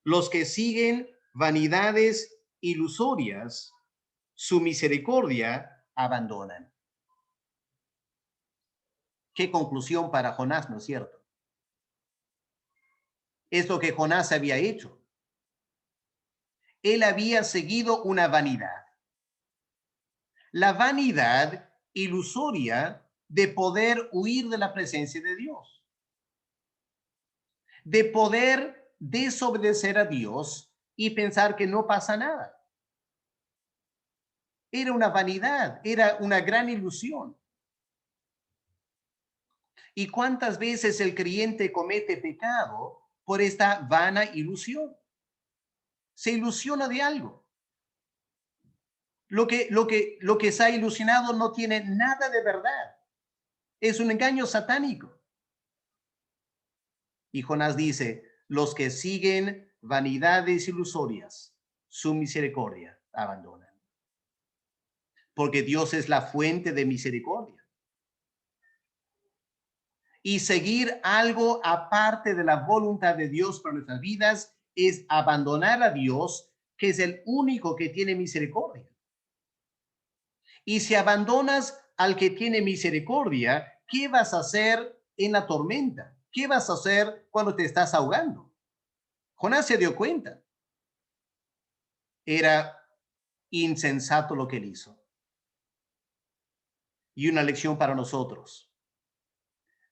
Los que siguen vanidades ilusorias, su misericordia abandonan. Qué conclusión para Jonás, ¿no es cierto? Es lo que Jonás había hecho. Él había seguido una vanidad. La vanidad ilusoria de poder huir de la presencia de Dios. De poder desobedecer a Dios y pensar que no pasa nada. Era una vanidad, era una gran ilusión. ¿Y cuántas veces el creyente comete pecado por esta vana ilusión? Se ilusiona de algo. Lo que se ha ilusionado no tiene nada de verdad. Es un engaño satánico. Y Jonás dice, los que siguen vanidades ilusorias, su misericordia abandonan. Porque Dios es la fuente de misericordia. Y seguir algo aparte de la voluntad de Dios para nuestras vidas es abandonar a Dios, que es el único que tiene misericordia. Y si abandonas al que tiene misericordia, ¿qué vas a hacer en la tormenta? ¿Qué vas a hacer cuando te estás ahogando? Jonás se dio cuenta. Era insensato lo que él hizo. Y una lección para nosotros.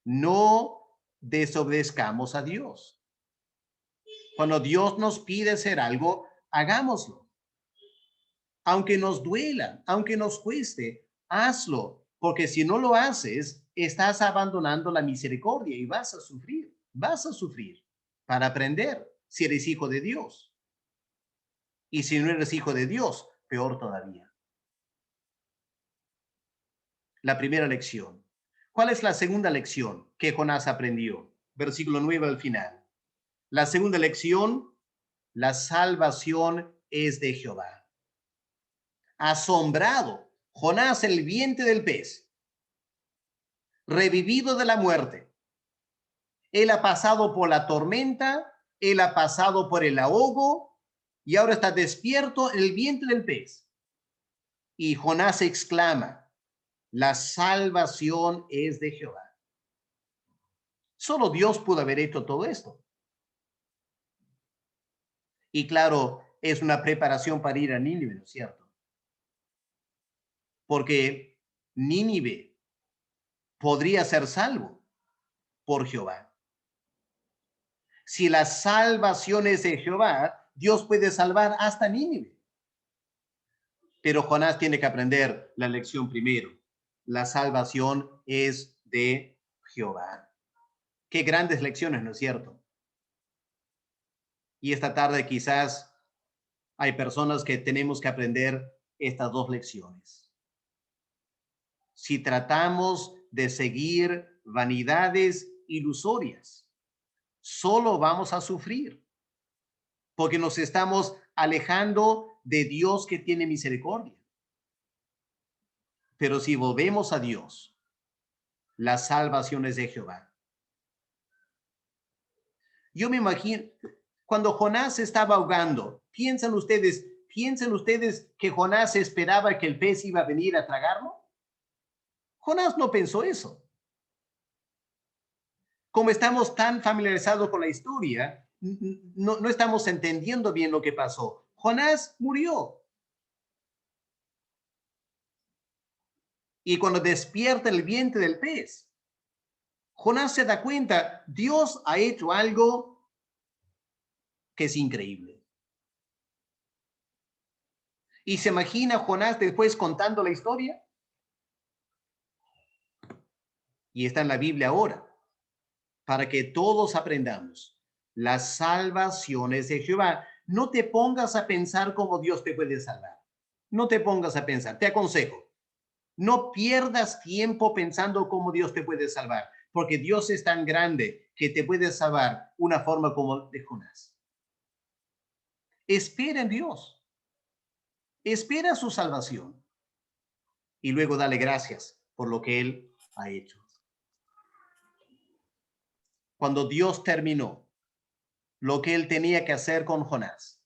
No desobedezcamos a Dios. Cuando Dios nos pide hacer algo, hagámoslo. Aunque nos duela, aunque nos cueste, hazlo, porque si no lo haces, estás abandonando la misericordia y vas a sufrir para aprender si eres hijo de Dios. Y si no eres hijo de Dios, peor todavía. La primera lección. ¿Cuál es la segunda lección que Jonás aprendió? Versículo 9 al final. La segunda lección, la salvación es de Jehová. Asombrado, Jonás, el vientre del pez, revivido de la muerte. Él ha pasado por la tormenta, él ha pasado por el ahogo y ahora está despierto en el vientre del pez. Y Jonás exclama, la salvación es de Jehová. Solo Dios pudo haber hecho todo esto. Y claro, es una preparación para ir a Nínive, ¿no es cierto? Porque Nínive podría ser salvo por Jehová. Si la salvación es de Jehová, Dios puede salvar hasta Nínive. Pero Jonás tiene que aprender la lección primero. La salvación es de Jehová. Qué grandes lecciones, ¿no es cierto? Y esta tarde quizás hay personas que tenemos que aprender estas 2 lecciones. Si tratamos de seguir vanidades ilusorias. Solo vamos a sufrir porque nos estamos alejando de Dios que tiene misericordia. Pero si volvemos a Dios, la salvación es de Jehová. Yo me imagino, cuando Jonás se estaba ahogando, ¿piensan ustedes que Jonás esperaba que el pez iba a venir a tragarlo? Jonás no pensó eso. Como estamos tan familiarizados con la historia, no estamos entendiendo bien lo que pasó. Jonás murió. Y cuando despierta el vientre del pez, Jonás se da cuenta, Dios ha hecho algo que es increíble. Y se imagina Jonás después contando la historia. Y está en la Biblia ahora, para que todos aprendamos. Las salvaciones de Jehová. No te pongas a pensar cómo Dios te puede salvar. No te pongas a pensar. Te aconsejo, no pierdas tiempo pensando cómo Dios te puede salvar, porque Dios es tan grande que te puede salvar una forma como de Jonás. Espera en Dios. Espera su salvación. Y luego dale gracias por lo que Él ha hecho. Cuando Dios terminó lo que Él tenía que hacer con Jonás,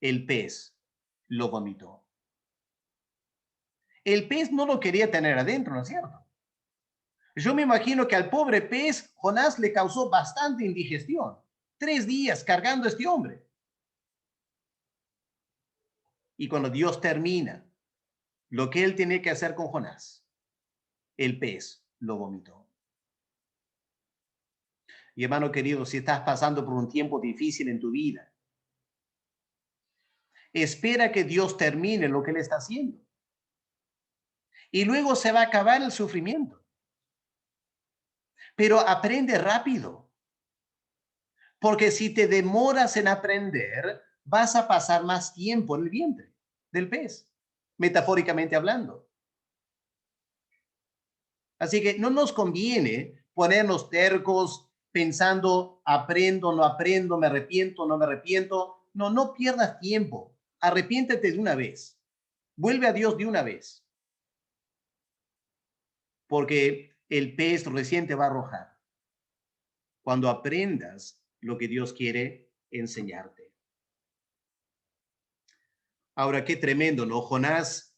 el pez lo vomitó. El pez no lo quería tener adentro, ¿no es cierto? Yo me imagino que al pobre pez, Jonás le causó bastante indigestión. 3 días cargando a este hombre. Y cuando Dios termina lo que Él tenía que hacer con Jonás, el pez lo vomitó. Y hermano querido, si estás pasando por un tiempo difícil en tu vida, espera que Dios termine lo que Él está haciendo. Y luego se va a acabar el sufrimiento. Pero aprende rápido. Porque si te demoras en aprender, vas a pasar más tiempo en el vientre del pez, metafóricamente hablando. Así que no nos conviene ponernos tercos pensando, aprendo, no aprendo, me arrepiento, no me arrepiento. No, no pierdas tiempo. Arrepiéntete de una vez. Vuelve a Dios de una vez. Porque el pez recién te va a arrojar cuando aprendas lo que Dios quiere enseñarte. Ahora, qué tremendo, ¿no? Jonás,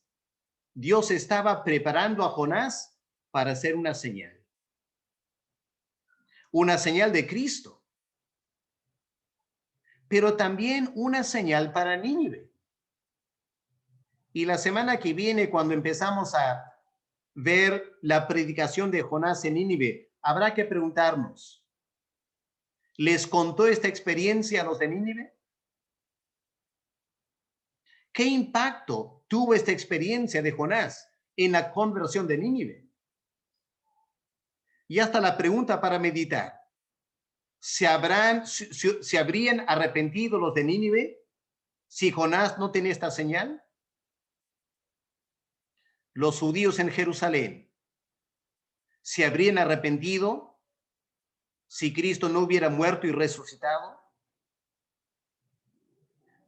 Dios estaba preparando a Jonás para hacer una señal de Cristo, pero también una señal para Nínive. Y la semana que viene, cuando empezamos a ver la predicación de Jonás en Nínive, habrá que preguntarnos, ¿les contó esta experiencia a los de Nínive? ¿Qué impacto tuvo esta experiencia de Jonás en la conversión de Nínive? Y hasta la pregunta para meditar. ¿Se habrían arrepentido los de Nínive si Jonás no tenía esta señal? Los judíos en Jerusalén, ¿se habrían arrepentido si Cristo no hubiera muerto y resucitado?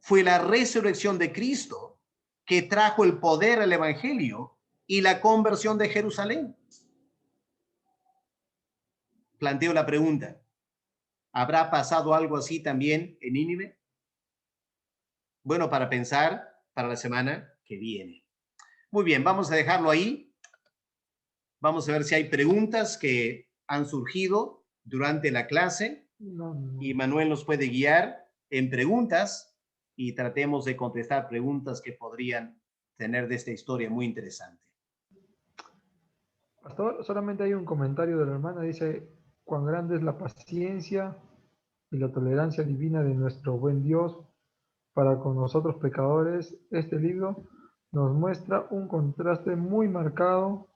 Fue la resurrección de Cristo que trajo el poder al evangelio y la conversión de Jerusalén. Planteo la pregunta, ¿habrá pasado algo así también en Nínive? Bueno, para pensar para la semana que viene. Muy bien, vamos a dejarlo ahí. Vamos a ver si hay preguntas que han surgido durante la clase. Y Manuel nos puede guiar en preguntas y tratemos de contestar preguntas que podrían tener de esta historia muy interesante. Pastor, solamente hay un comentario de la hermana, dice, cuán grande es la paciencia y la tolerancia divina de nuestro buen Dios para con nosotros pecadores. Este libro nos muestra un contraste muy marcado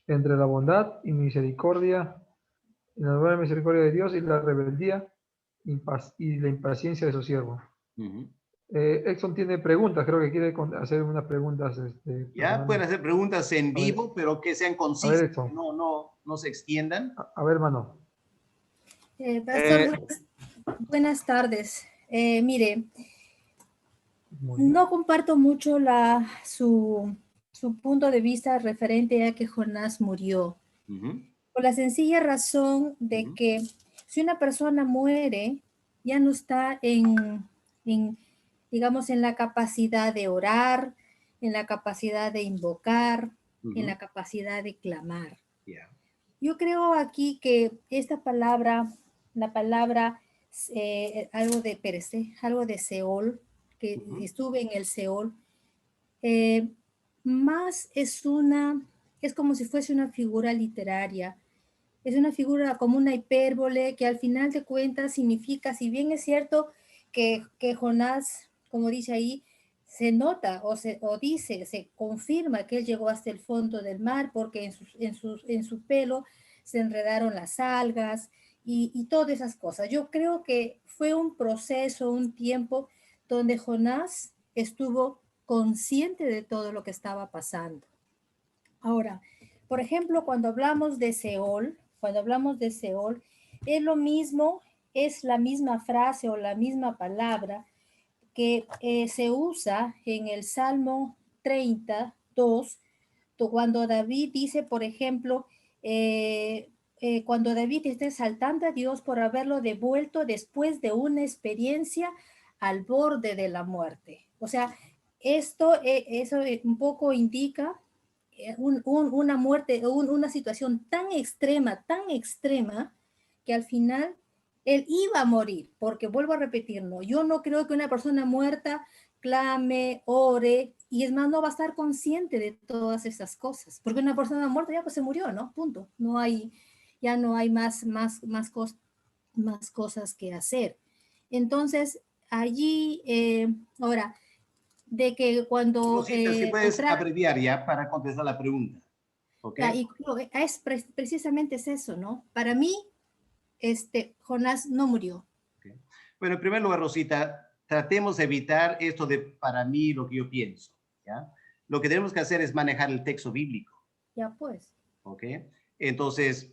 entre la bondad y misericordia, la buena misericordia de Dios y la rebeldía y la impaciencia de su siervo. Exxon tiene preguntas, creo que quiere hacer unas preguntas. Ya pueden hacer preguntas en A ver, vivo, pero que sean a ver, concisas, que Exxon. no se extiendan. A ver, hermano. Pastor, buenas tardes. Mire, Muy bien. no comparto mucho su punto de vista referente a que Jonás murió, Ujú, por la sencilla razón de ujú, que si una persona muere, ya no está en, digamos, en la capacidad de orar, en la capacidad de invocar, en ujú. la capacidad de clamar. Ya. Yo creo aquí que esta palabra, la palabra algo de perecer, algo de Seol, que Ujú, estuve en el Seol, eh, más es como si fuese una figura literaria, es una figura como una hipérbole que al final de cuentas significa, si bien es cierto que Jonás, como dice ahí, se nota o dice, se confirma que él llegó hasta el fondo del mar porque en su pelo se enredaron las algas y todas esas cosas. Yo creo que fue un proceso, un tiempo donde Jonás estuvo consciente de todo lo que estaba pasando. Ahora, por ejemplo, cuando hablamos de Seol, es lo mismo, es la misma frase o la misma palabra que se usa en el Salmo 32, cuando David dice, por ejemplo, cuando David está exaltando a Dios por haberlo devuelto después de una experiencia al borde de la muerte. O sea, eso un poco indica una muerte, una situación tan extrema, que al final él iba a morir, porque vuelvo a repetir, no, yo no creo que una persona muerta clame, ore, y es más, no va a estar consciente de todas esas cosas, porque una persona muerta ya pues se murió, ¿no? Punto. Ya no hay más cosas que hacer. Entonces, allí, ahora, de que cuando Rosita, si puedes otra, abreviar ya para contestar la pregunta. ¿Ok? ya, y precisamente es eso, ¿no? Para mí, Jonás no murió. Ok. Bueno, en primer lugar, Rosita, tratemos de evitar esto de para mí lo que yo pienso. ¿Ya? Lo que tenemos que hacer es manejar el texto bíblico. Ya pues. ¿Ok? Entonces,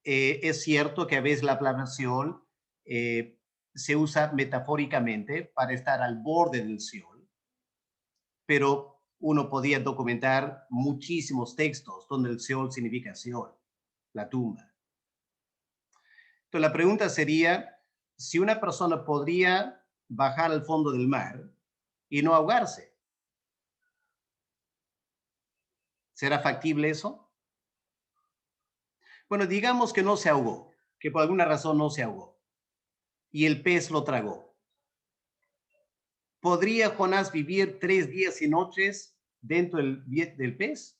es cierto que a veces la planeación se usa metafóricamente para estar al borde del Seol, pero uno podía documentar muchísimos textos donde el Seol significa Seol, la tumba. Entonces, la pregunta sería si una persona podría bajar al fondo del mar y no ahogarse. ¿Será factible eso? Bueno, digamos que no se ahogó, que por alguna razón no se ahogó y el pez lo tragó. ¿Podría Jonás vivir 3 días y noches dentro del pez?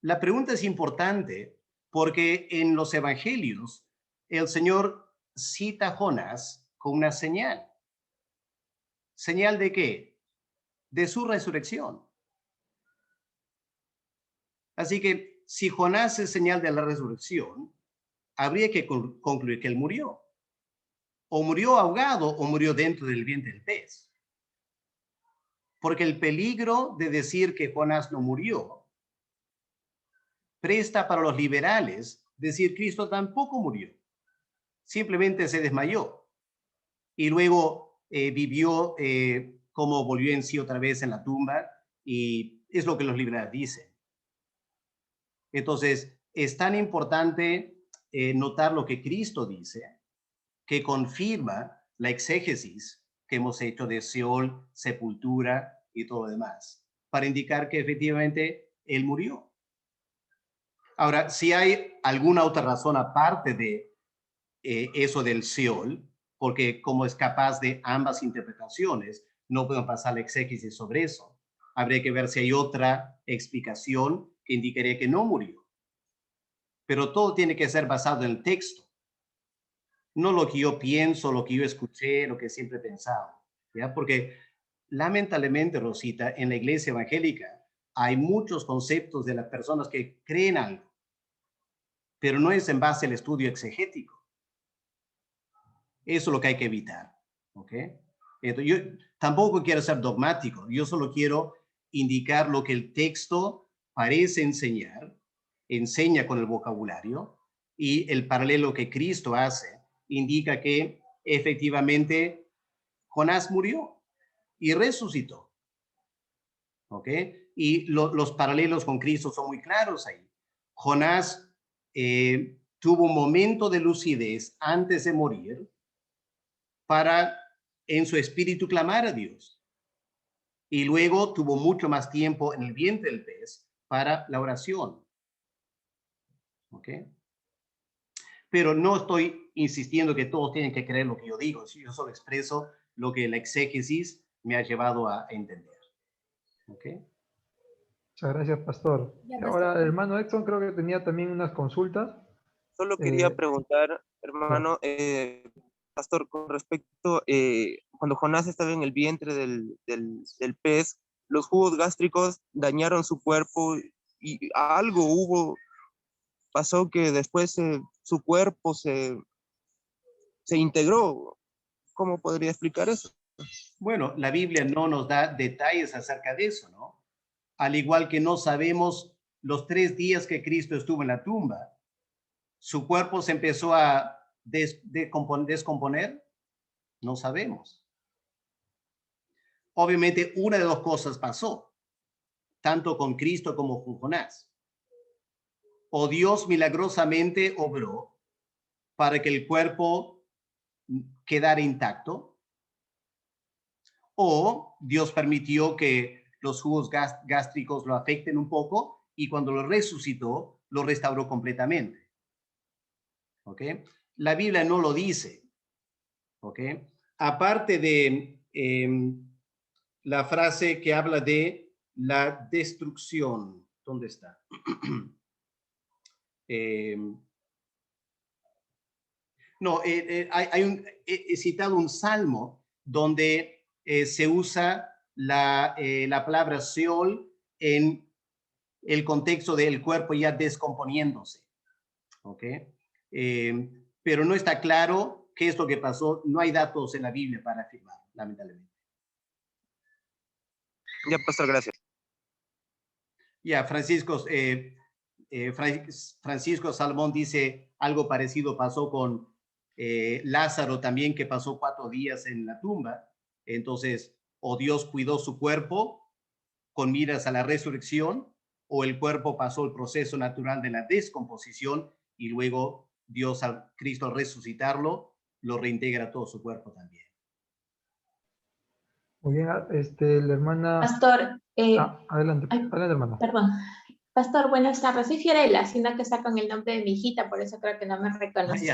La pregunta es importante porque en los evangelios el Señor cita a Jonás con una señal. ¿Señal de qué? De su resurrección. Así que si Jonás es señal de la resurrección, habría que concluir que él murió. O murió ahogado o murió dentro del vientre del pez. Porque el peligro de decir que Jonás no murió presta para los liberales decir Cristo tampoco murió. Simplemente se desmayó y luego vivió como volvió en sí otra vez en la tumba y es lo que los liberales dicen. Entonces, es tan importante notar lo que Cristo dice, que confirma la exégesis que hemos hecho de Seol, sepultura y todo lo demás, para indicar que efectivamente Él murió. Ahora, si hay alguna otra razón aparte de eso del Seol, porque como es capaz de ambas interpretaciones, no podemos pasar la exégesis sobre eso. Habría que ver si hay otra explicación que indicaría que no murió. Pero todo tiene que ser basado en el texto, no lo que yo pienso, lo que yo escuché, lo que siempre he pensado, ¿ya? Porque lamentablemente, Rosita, en la iglesia evangélica hay muchos conceptos de las personas que creen algo, pero no es en base al estudio exegético. Eso es lo que hay que evitar. ¿Ok? Entonces, yo tampoco quiero ser dogmático. Yo solo quiero indicar lo que el texto parece enseñar, enseña con el vocabulario, y el paralelo que Cristo hace indica que efectivamente Jonás murió y resucitó. ¿Ok? Y los paralelos con Cristo son muy claros ahí. Jonás tuvo un momento de lucidez antes de morir para en su espíritu clamar a Dios. Y luego tuvo mucho más tiempo en el vientre del pez para la oración. ¿Ok? Pero no estoy insistiendo que todos tienen que creer lo que yo digo. Yo solo expreso lo que la exégesis me ha llevado a entender. ¿Ok? Muchas gracias, pastor. Ya, Ahora, pastor. el hermano Edson creo que tenía también unas consultas. Solo quería Eh, preguntar, claro. hermano, pastor, con respecto, cuando Jonás estaba en el vientre del pez, los jugos gástricos dañaron su cuerpo y algo pasó que después su cuerpo se integró. ¿Cómo podría explicar eso? Bueno, la Biblia no nos da detalles acerca de eso, ¿no? Al igual que no sabemos los 3 días que Cristo estuvo en la tumba, su cuerpo se empezó a descomponer, no sabemos. Obviamente, una de 2 cosas pasó, tanto con Cristo como con Jonás. O Dios milagrosamente obró para que el cuerpo quedara intacto, o Dios permitió que los jugos gástricos lo afecten un poco y cuando lo resucitó, lo restauró completamente. ¿Ok? La Biblia no lo dice. ¿Ok? Aparte de la frase que habla de la destrucción. ¿Dónde está? No, he citado un salmo donde se usa la palabra Seol en el contexto del cuerpo ya descomponiéndose. ¿Ok? Pero no está claro qué es lo que pasó. No hay datos en la Biblia para afirmar, lamentablemente. Ya, pastor, gracias. Ya, Francisco Salmón dice algo parecido pasó con Lázaro también, que pasó 4 días en la tumba. Entonces, o Dios cuidó su cuerpo con miras a la resurrección, o el cuerpo pasó el proceso natural de la descomposición y luego Dios, al Cristo al resucitarlo, lo reintegra todo su cuerpo también. Muy bien, la hermana... Pastor, adelante, adelante, hermana. perdón. Pastor, buenas tardes. Soy Fiorella, sino que está con el nombre de mi hijita, por eso creo que no me reconoció.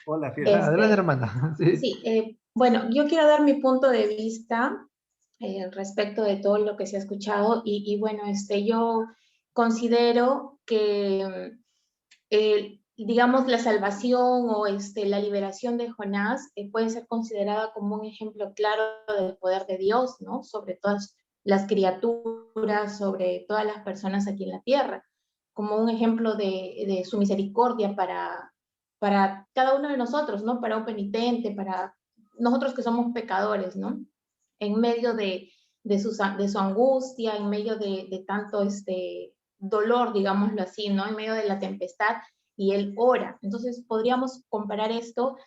Hola, Fiorella. Adelante, hermana. Sí, bueno, yo quiero dar mi punto de vista respecto de todo lo que se ha escuchado y bueno, yo considero que digamos, la salvación o la liberación de Jonás puede ser considerada como un ejemplo claro del poder de Dios, ¿no? Sobre todas las criaturas, sobre todas las personas aquí en la tierra, como un ejemplo de su misericordia para cada uno de nosotros, ¿no? Para un penitente, para nosotros que somos pecadores, ¿no? En medio de su angustia, en medio de tanto dolor, digámoslo así, ¿no? En medio de la tempestad, y él ora. Entonces podríamos comparar esto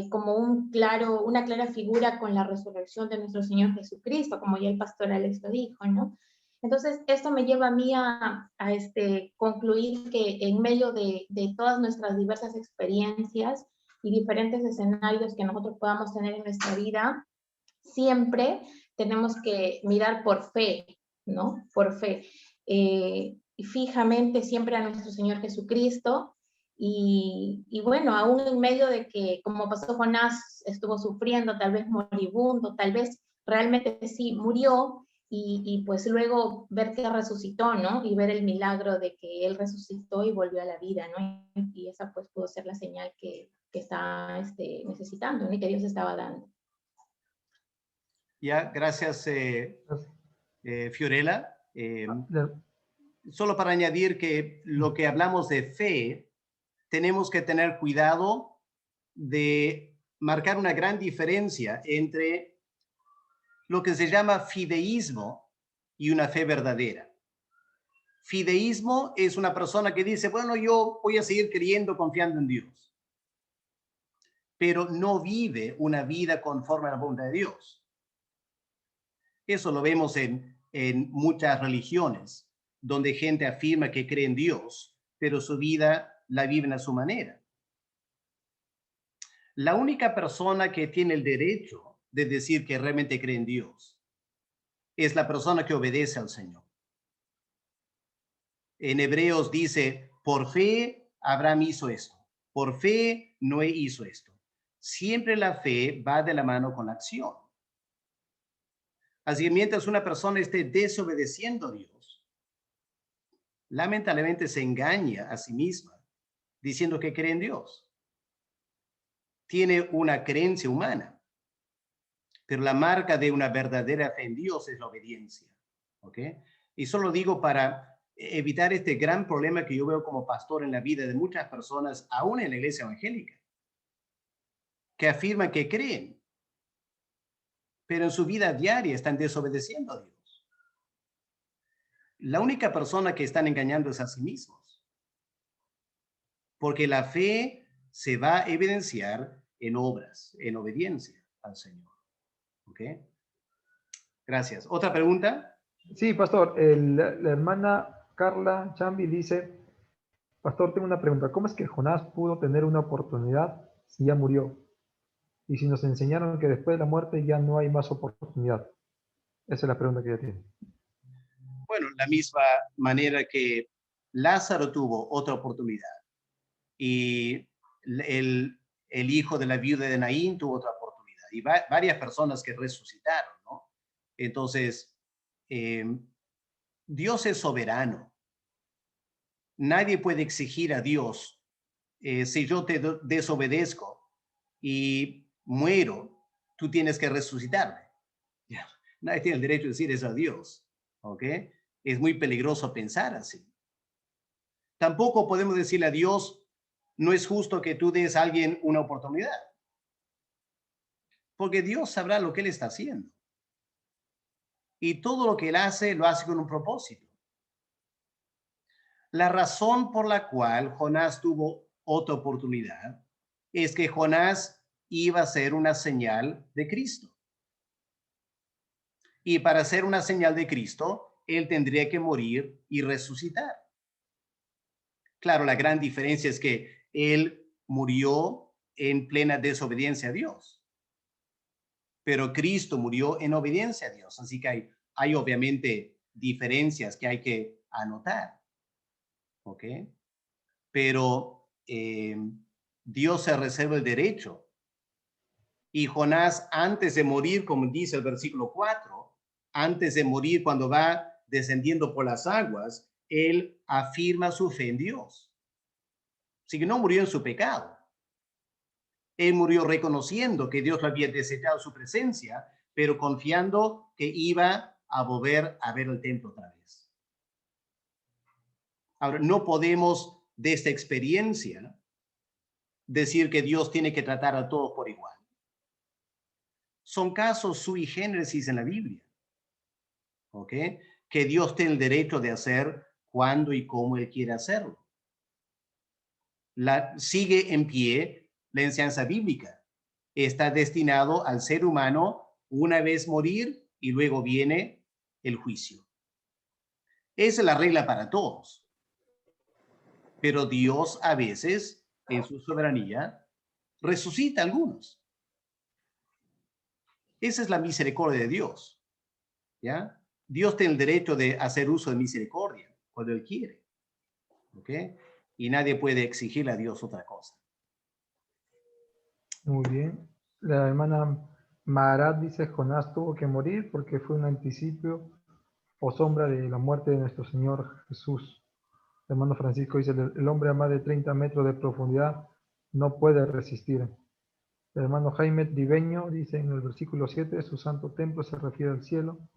como una clara figura con la resurrección de nuestro Señor Jesucristo, como ya el pastor Alex lo dijo, ¿no? Entonces esto me lleva a mí a concluir que en medio de todas nuestras diversas experiencias y diferentes escenarios que nosotros podamos tener en nuestra vida, siempre tenemos que mirar por fe, ¿no? Por fe. Fijamente siempre a nuestro Señor Jesucristo. Y bueno, aún en medio de que, como pasó Jonás, estuvo sufriendo, tal vez moribundo, tal vez realmente sí murió, y pues luego ver que resucitó, ¿no? Y ver el milagro de que él resucitó y volvió a la vida, ¿no? Y esa pues pudo ser la señal que está necesitando, ¿no? Y que Dios estaba dando. Ya, gracias, Fiorella. Solo para añadir que lo que hablamos de fe, tenemos que tener cuidado de marcar una gran diferencia entre lo que se llama fideísmo y una fe verdadera. Fideísmo es una persona que dice, bueno, yo voy a seguir creyendo, confiando en Dios, pero no vive una vida conforme a la voluntad de Dios. Eso lo vemos en muchas religiones, donde gente afirma que cree en Dios, pero su vida la viven a su manera. La única persona que tiene el derecho de decir que realmente cree en Dios es la persona que obedece al Señor. En Hebreos dice, por fe Abraham hizo esto, por fe Noé hizo esto. Siempre la fe va de la mano con la acción. Así que mientras una persona esté desobedeciendo a Dios, lamentablemente se engaña a sí misma diciendo que cree en Dios. Tiene una creencia humana, pero la marca de una verdadera fe en Dios es la obediencia. ¿Ok? Y solo digo para evitar este gran problema que yo veo como pastor en la vida de muchas personas, aún en la iglesia evangélica, que afirman que creen, pero en su vida diaria están desobedeciendo a Dios. La única persona que están engañando es a sí mismos, porque la fe se va a evidenciar en obras, en obediencia al Señor. ¿Ok? Gracias. ¿Otra pregunta? Sí, pastor, la hermana Carla Chambi dice, pastor, tengo una pregunta. ¿Cómo es que Jonás pudo tener una oportunidad si ya murió? Y si nos enseñaron que después de la muerte ya no hay más oportunidad. Esa es la pregunta que ella tiene. Bueno, la misma manera que Lázaro tuvo otra oportunidad y el hijo de la viuda de Naín tuvo otra oportunidad y varias personas que resucitaron, ¿no? Entonces, Dios es soberano. Nadie puede exigir a Dios, si yo te desobedezco y muero, tú tienes que resucitarme. Nadie tiene el derecho de decir eso a Dios, ¿ok? Es muy peligroso pensar así. Tampoco podemos decirle a Dios, no es justo que tú des a alguien una oportunidad, porque Dios sabrá lo que Él está haciendo. Y todo lo que Él hace, lo hace con un propósito. La razón por la cual Jonás tuvo otra oportunidad es que Jonás iba a ser una señal de Cristo. Y para ser una señal de Cristo, él tendría que morir y resucitar. Claro, la gran diferencia es que él murió en plena desobediencia a Dios. Pero Cristo murió en obediencia a Dios. Así que hay obviamente diferencias que hay que anotar. ¿Ok? Pero Dios se reserva el derecho. Y Jonás, antes de morir, como dice el versículo 4, antes de morir cuando va descendiendo por las aguas, él afirma su fe en Dios. Así que no murió en su pecado. Él murió reconociendo que Dios lo había desechado su presencia, pero confiando que iba a volver a ver el templo otra vez. Ahora, no podemos de esta experiencia decir que Dios tiene que tratar a todos por igual. Son casos sui generis en la Biblia. ¿Ok? Que Dios tiene el derecho de hacer cuando y cómo Él quiere hacerlo. Sigue en pie la enseñanza bíblica. Está destinado al ser humano una vez morir y luego viene el juicio. Esa es la regla para todos. Pero Dios a veces, en su soberanía, resucita a algunos. Esa es la misericordia de Dios. ¿Ya? Dios tiene el derecho de hacer uso de misericordia cuando Él quiere. ¿Ok? Y nadie puede exigirle a Dios otra cosa. Muy bien. La hermana Marat dice, Jonás tuvo que morir porque fue un anticipio o sombra de la muerte de nuestro Señor Jesús. El hermano Francisco dice, el hombre a más de 30 metros de profundidad no puede resistir. El hermano Jaime Tribeño dice en el versículo 7, su santo templo se refiere al cielo,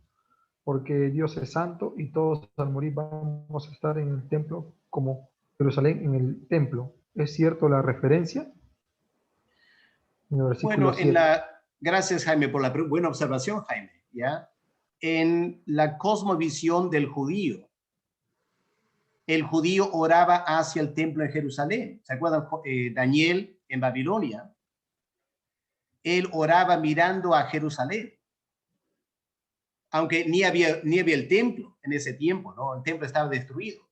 porque Dios es santo y todos al morir vamos a estar en el templo como Jerusalén en el templo. ¿Es cierto la referencia? En el versículo Bueno, 7. Gracias, Jaime, por la buena observación, Jaime. ¿Ya? En la cosmovisión del judío, el judío oraba hacia el templo en Jerusalén. ¿Se acuerdan? Daniel en Babilonia, él oraba mirando a Jerusalén. Aunque ni había el templo en ese tiempo, ¿no? El templo estaba destruido.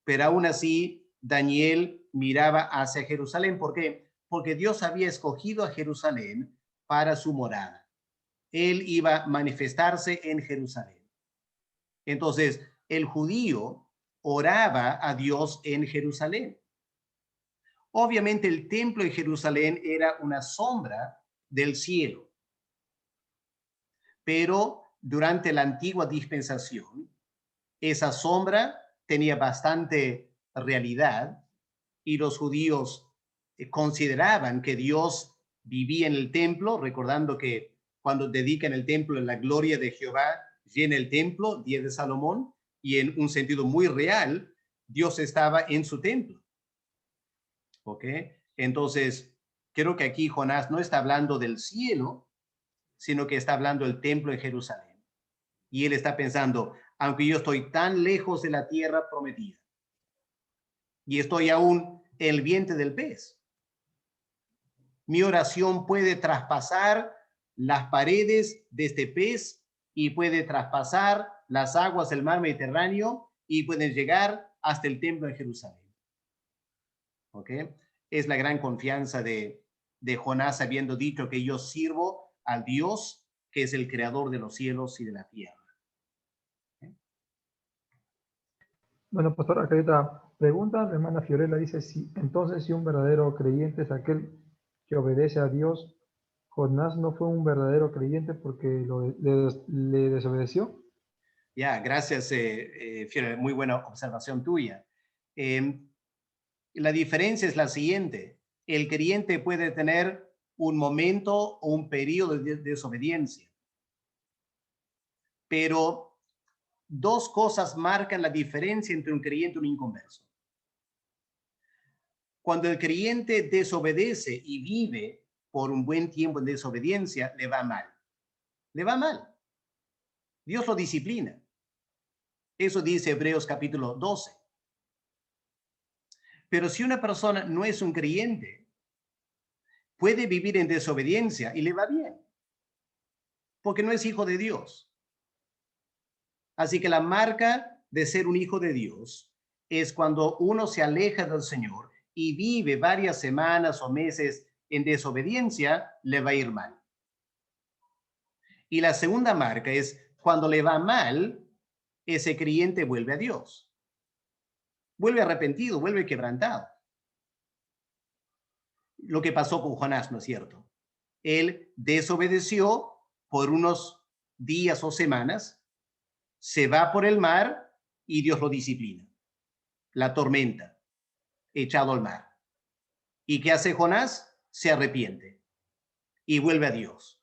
Pero aún así, Daniel miraba hacia Jerusalén. ¿Por qué? Porque Dios había escogido a Jerusalén para su morada. Él iba a manifestarse en Jerusalén. Entonces, el judío oraba a Dios en Jerusalén. Obviamente, el templo en Jerusalén era una sombra del cielo. Pero durante la antigua dispensación, esa sombra tenía bastante realidad y los judíos consideraban que Dios vivía en el templo, recordando que cuando dedican el templo en la gloria de Jehová, llena el templo, día de Salomón, y en un sentido muy real, Dios estaba en su templo. ¿Ok? Entonces, creo que aquí Jonás no está hablando del cielo, sino que está hablando del templo en Jerusalén. Y él está pensando, aunque yo estoy tan lejos de la tierra prometida, y estoy aún en el vientre del pez, mi oración puede traspasar las paredes de este pez y puede traspasar las aguas del mar Mediterráneo y pueden llegar hasta el templo de Jerusalén. ¿Ok? Es la gran confianza de Jonás, habiendo dicho que yo sirvo al Dios que es el creador de los cielos y de la tierra. Bueno, pastor, acá hay otra pregunta. La hermana Fiorella dice, entonces si un verdadero creyente es aquel que obedece a Dios, Jonás no fue un verdadero creyente porque le desobedeció. Ya, gracias, Fiorella. Muy buena observación tuya. La diferencia es la siguiente. El creyente puede tener un momento o un periodo de desobediencia. Pero dos cosas marcan la diferencia entre un creyente y un inconverso. Cuando el creyente desobedece y vive por un buen tiempo en desobediencia, le va mal. Le va mal. Dios lo disciplina. Eso dice Hebreos capítulo 12. Pero si una persona no es un creyente, puede vivir en desobediencia y le va bien, porque no es hijo de Dios. Así que la marca de ser un hijo de Dios es cuando uno se aleja del Señor y vive varias semanas o meses en desobediencia, le va a ir mal. Y la segunda marca es cuando le va mal, ese creyente vuelve a Dios. Vuelve arrepentido, vuelve quebrantado. Lo que pasó con Jonás, ¿no es cierto? Él desobedeció por unos días o semanas, se va por el mar y Dios lo disciplina. La tormenta, echado al mar. ¿Y qué hace Jonás? Se arrepiente y vuelve a Dios.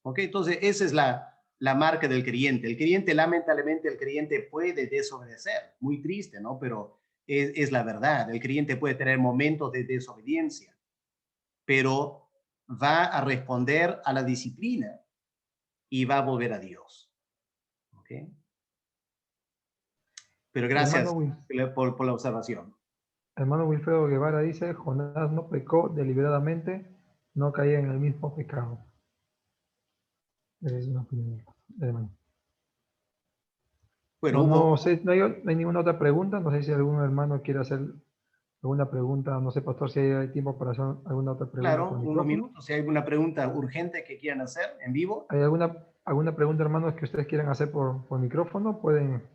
¿Ok? Entonces, esa es la marca del creyente. El creyente, lamentablemente, el creyente puede desobedecer. Muy triste, ¿no? Pero es la verdad. El creyente puede tener momentos de desobediencia, pero va a responder a la disciplina y va a volver a Dios. ¿Ok? Pero gracias por la observación. Hermano Wilfredo Guevara dice, Jonás no pecó deliberadamente, no caía en el mismo pecado. Es una opinión, hermano. Bueno, No sé, no hay ninguna otra pregunta. No sé si algún hermano quiere hacer alguna pregunta. No sé, pastor, si hay tiempo para hacer alguna otra pregunta. Claro, por unos micrófono. minutos. Si hay alguna pregunta urgente que quieran hacer en vivo. ¿Hay alguna pregunta, hermanos, que ustedes quieran hacer por micrófono? Pueden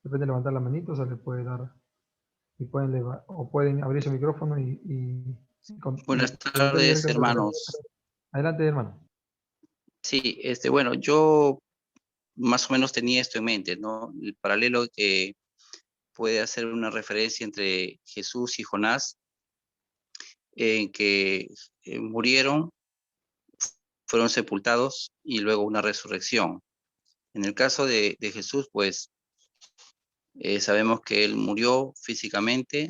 levantar la manito, se les puede dar. Y pueden abrir su micrófono Buenas tardes, hermanos. Adelante, hermano. Sí, bueno, yo más o menos tenía esto en mente, ¿no? El paralelo que puede hacer una referencia entre Jesús y Jonás, en que murieron, fueron sepultados y luego una resurrección. En el caso de Jesús, pues sabemos que él murió físicamente,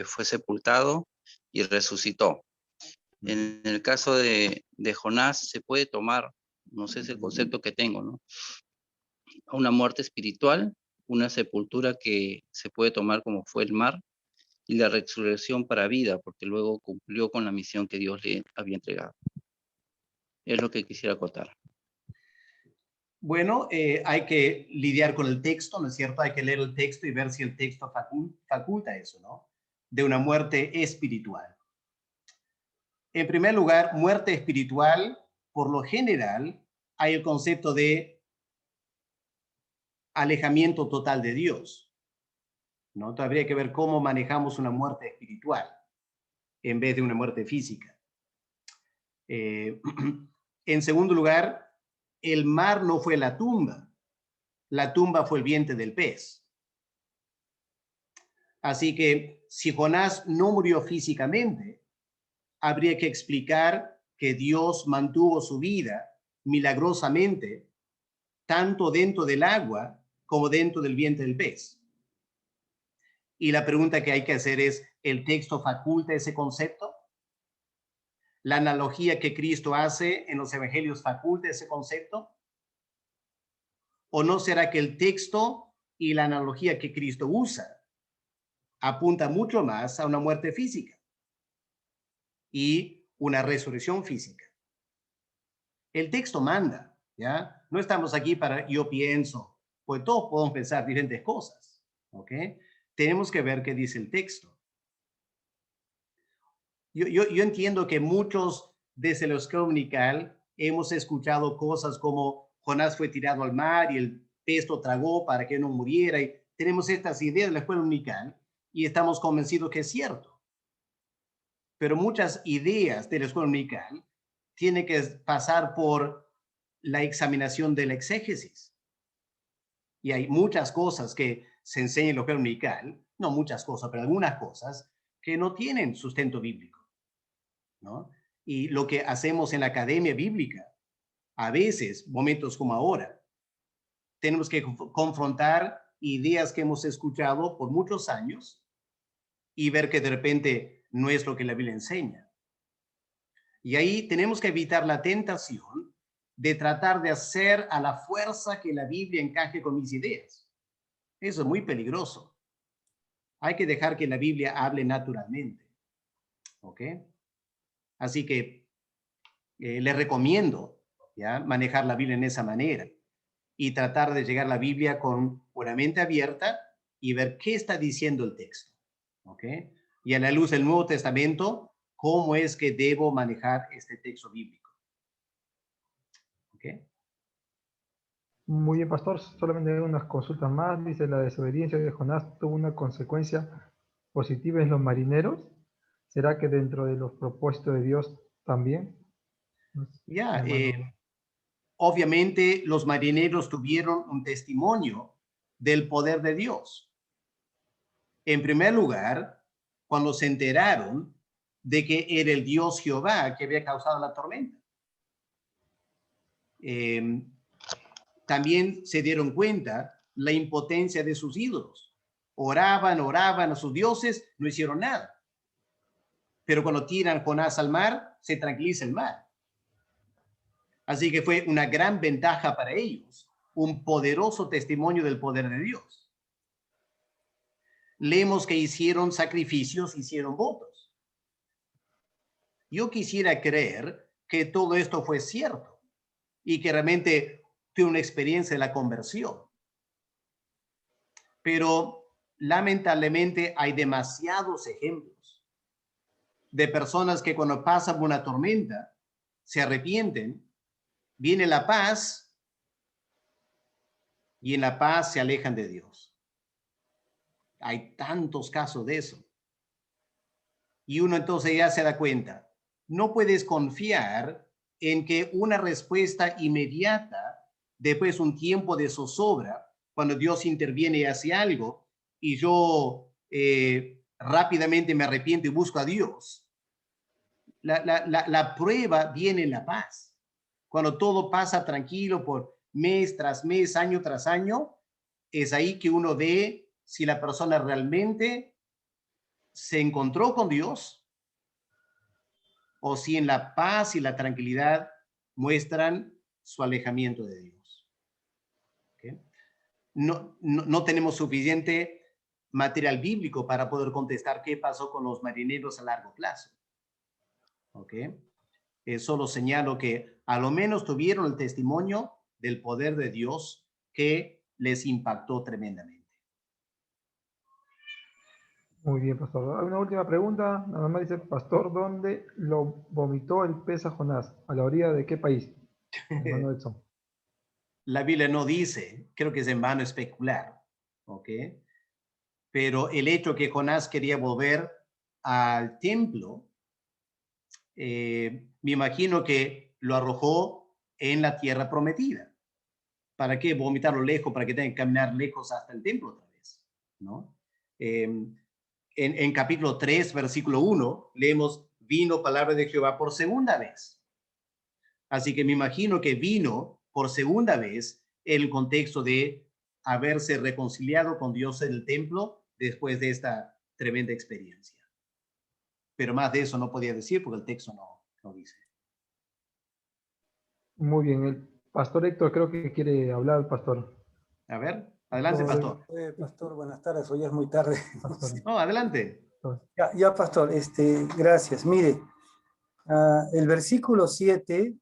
fue sepultado y resucitó. En el caso de Jonás se puede tomar, no sé, es el concepto que tengo, ¿no? Una muerte espiritual, una sepultura que se puede tomar como fue el mar, y la resurrección para vida, porque luego cumplió con la misión que Dios le había entregado. Es lo que quisiera acotar. Bueno, hay que lidiar con el texto, ¿no es cierto? Hay que leer el texto y ver si el texto faculta eso, ¿no? De una muerte espiritual. En primer lugar, muerte espiritual, por lo general, hay el concepto de alejamiento total de Dios, ¿no? Entonces, habría que ver cómo manejamos una muerte espiritual en vez de una muerte física. En segundo lugar, el mar no fue la tumba fue el vientre del pez. Así que si Jonás no murió físicamente, habría que explicar que Dios mantuvo su vida milagrosamente, tanto dentro del agua como dentro del vientre del pez. Y la pregunta que hay que hacer es, ¿el texto faculta ese concepto? ¿La analogía que Cristo hace en los evangelios faculta ese concepto? ¿O no será que el texto y la analogía que Cristo usa apunta mucho más a una muerte física y una resurrección física? El texto manda, ¿ya? No estamos aquí para yo pienso, pues todos podemos pensar diferentes cosas, ¿ok? Tenemos que ver qué dice el texto. Yo entiendo que muchos desde la escuela dominical hemos escuchado cosas como Jonás fue tirado al mar y el pez lo tragó para que no muriera, y tenemos estas ideas de la escuela dominical y estamos convencidos que es cierto. Pero muchas ideas de la escuela dominical tienen que pasar por la examinación de la exégesis. Y hay muchas cosas que se enseñan en la escuela dominical, no muchas cosas, pero algunas cosas que no tienen sustento bíblico, ¿no? Y lo que hacemos en la academia bíblica, a veces, momentos como ahora, tenemos que confrontar ideas que hemos escuchado por muchos años y ver que de repente no es lo que la Biblia enseña. Y ahí tenemos que evitar la tentación de tratar de hacer a la fuerza que la Biblia encaje con mis ideas. Eso es muy peligroso. Hay que dejar que la Biblia hable naturalmente. ¿Ok? Así que les recomiendo, ¿ya?, manejar la Biblia en esa manera y tratar de llegar a la Biblia con una mente abierta y ver qué está diciendo el texto. ¿Ok? Y a la luz del Nuevo Testamento, ¿cómo es que debo manejar este texto bíblico? ¿Ok? Muy bien, pastor. Solamente unas consultas más. Dice, ¿la desobediencia de Jonás tuvo una consecuencia positiva en los marineros? ¿Será que dentro de los propósitos de Dios también? Ya, obviamente los marineros tuvieron un testimonio del poder de Dios. En primer lugar, cuando se enteraron de que era el Dios Jehová que había causado la tormenta. También se dieron cuenta la impotencia de sus ídolos. Oraban a sus dioses, no hicieron nada. Pero cuando tiran Jonás al mar, se tranquiliza el mar. Así que fue una gran ventaja para ellos, un poderoso testimonio del poder de Dios. Leemos que hicieron sacrificios, hicieron votos. Yo quisiera creer que todo esto fue cierto y que realmente tuve una experiencia de la conversión. Pero lamentablemente hay demasiados ejemplos de personas que cuando pasan por una tormenta se arrepienten, viene la paz y en la paz se alejan de Dios. Hay tantos casos de eso. Y uno entonces ya se da cuenta, no puedes confiar en que una respuesta inmediata, después un tiempo de zozobra, cuando Dios interviene y hace algo, y yo rápidamente me arrepiento y busco a Dios. La prueba viene en la paz. Cuando todo pasa tranquilo por mes tras mes, año tras año, es ahí que uno ve si la persona realmente se encontró con Dios o si en la paz y la tranquilidad muestran su alejamiento de Dios. ¿Okay? No tenemos suficiente material bíblico para poder contestar qué pasó con los marineros a largo plazo. ¿Ok? Solo señalo que a lo menos tuvieron el testimonio del poder de Dios que les impactó tremendamente. Muy bien, pastor. Hay una última pregunta. Nada más dice, pastor, ¿dónde lo vomitó el pez a Jonás? ¿A la orilla de qué país? Hermano Edson. La Biblia no dice, creo que es en vano especular, ¿ok? Pero el hecho que Jonás quería volver al templo, me imagino que lo arrojó en la tierra prometida. ¿Para qué vomitarlo lejos? Para que tenga que caminar lejos hasta el templo otra vez, ¿no? En capítulo 3, versículo 1, leemos, vino palabra de Jehová por segunda vez. Así que me imagino que vino por segunda vez en el contexto de haberse reconciliado con Dios en el templo después de esta tremenda experiencia. Pero más de eso no podía decir porque el texto no dice. Muy bien. El pastor Héctor creo que quiere hablar, pastor. A ver, adelante, pastor. Pastor, buenas tardes. Hoy es muy tarde. Pastor. No, adelante. Ya, pastor, gracias. Mire, el versículo 7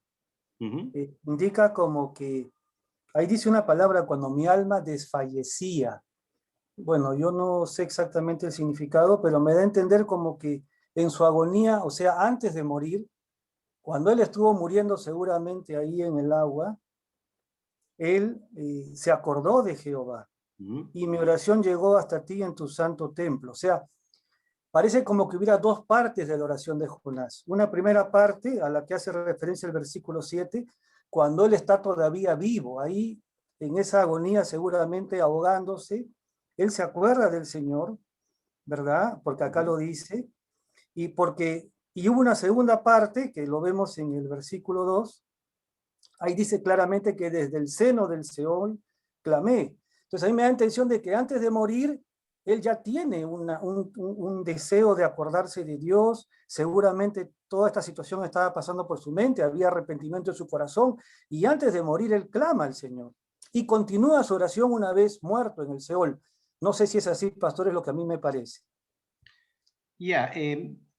indica como que, ahí dice una palabra, cuando mi alma desfallecía. Bueno, yo no sé exactamente el significado, pero me da a entender como que en su agonía, o sea, antes de morir, cuando él estuvo muriendo seguramente ahí en el agua, él se acordó de Jehová. Y mi oración llegó hasta ti en tu santo templo. O sea, parece como que hubiera dos partes de la oración de Jonás. Una primera parte a la que hace referencia el versículo 7, cuando él está todavía vivo, ahí en esa agonía seguramente ahogándose, él se acuerda del Señor, ¿verdad? Porque acá lo dice, y hubo una segunda parte que lo vemos en el versículo 2, ahí dice claramente que desde el seno del Seol clamé. Entonces ahí me da la intención de que antes de morir, él ya tiene un deseo de acordarse de Dios, seguramente toda esta situación estaba pasando por su mente, había arrepentimiento en su corazón, y antes de morir él clama al Señor. Y continúa su oración una vez muerto en el Seol. No sé si es así, pastor, es lo que a mí me parece.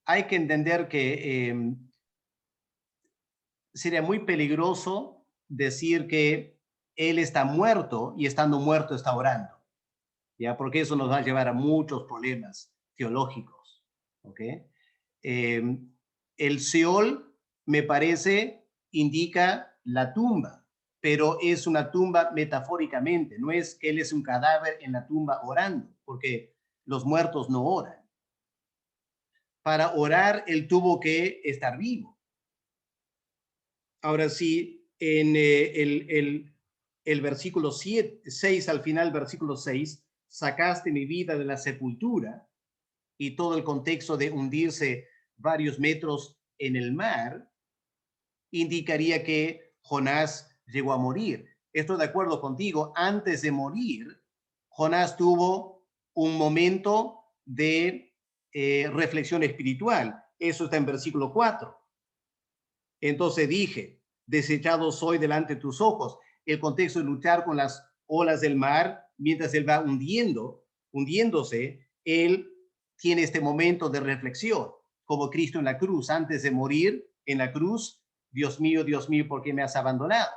Hay que entender que sería muy peligroso decir que él está muerto y estando muerto está orando, ¿ya? Porque eso nos va a llevar a muchos problemas teológicos, ¿ok? El Seol, me parece, indica la tumba, pero es una tumba metafóricamente, no es que él es un cadáver en la tumba orando, porque los muertos no oran. Para orar, él tuvo que estar vivo. Ahora sí, en el versículo 6, al final, versículo 6, sacaste mi vida de la sepultura, y todo el contexto de hundirse varios metros en el mar, indicaría que Jonás llegó a morir. Estoy de acuerdo contigo, antes de morir, Jonás tuvo un momento de reflexión espiritual. Eso está en versículo 4. Entonces dije, desechado soy delante de tus ojos. El contexto de luchar con las olas del mar, mientras él va hundiéndose, él tiene este momento de reflexión, como Cristo en la cruz, antes de morir en la cruz, Dios mío, ¿por qué me has abandonado?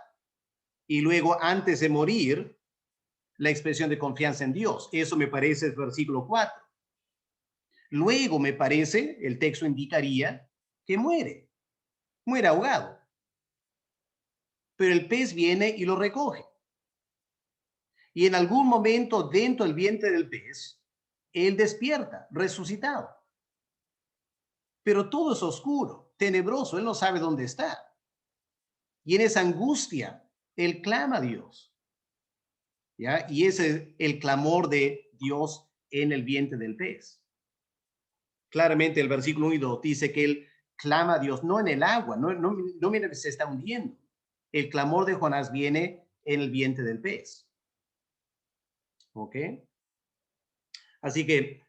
Y luego, antes de morir, la expresión de confianza en Dios. Eso me parece el versículo 4. Luego, me parece, el texto indicaría que muere ahogado. Pero el pez viene y lo recoge. Y en algún momento dentro del vientre del pez, él despierta, resucitado. Pero todo es oscuro, tenebroso, él no sabe dónde está. Y en esa angustia, él clama a Dios. ¿Ya? Y ese es el clamor de Dios en el vientre del pez. Claramente el versículo 1 dice que él clama a Dios, no en el agua, no mira que se está hundiendo. El clamor de Jonás viene en el vientre del pez. ¿Ok? Así que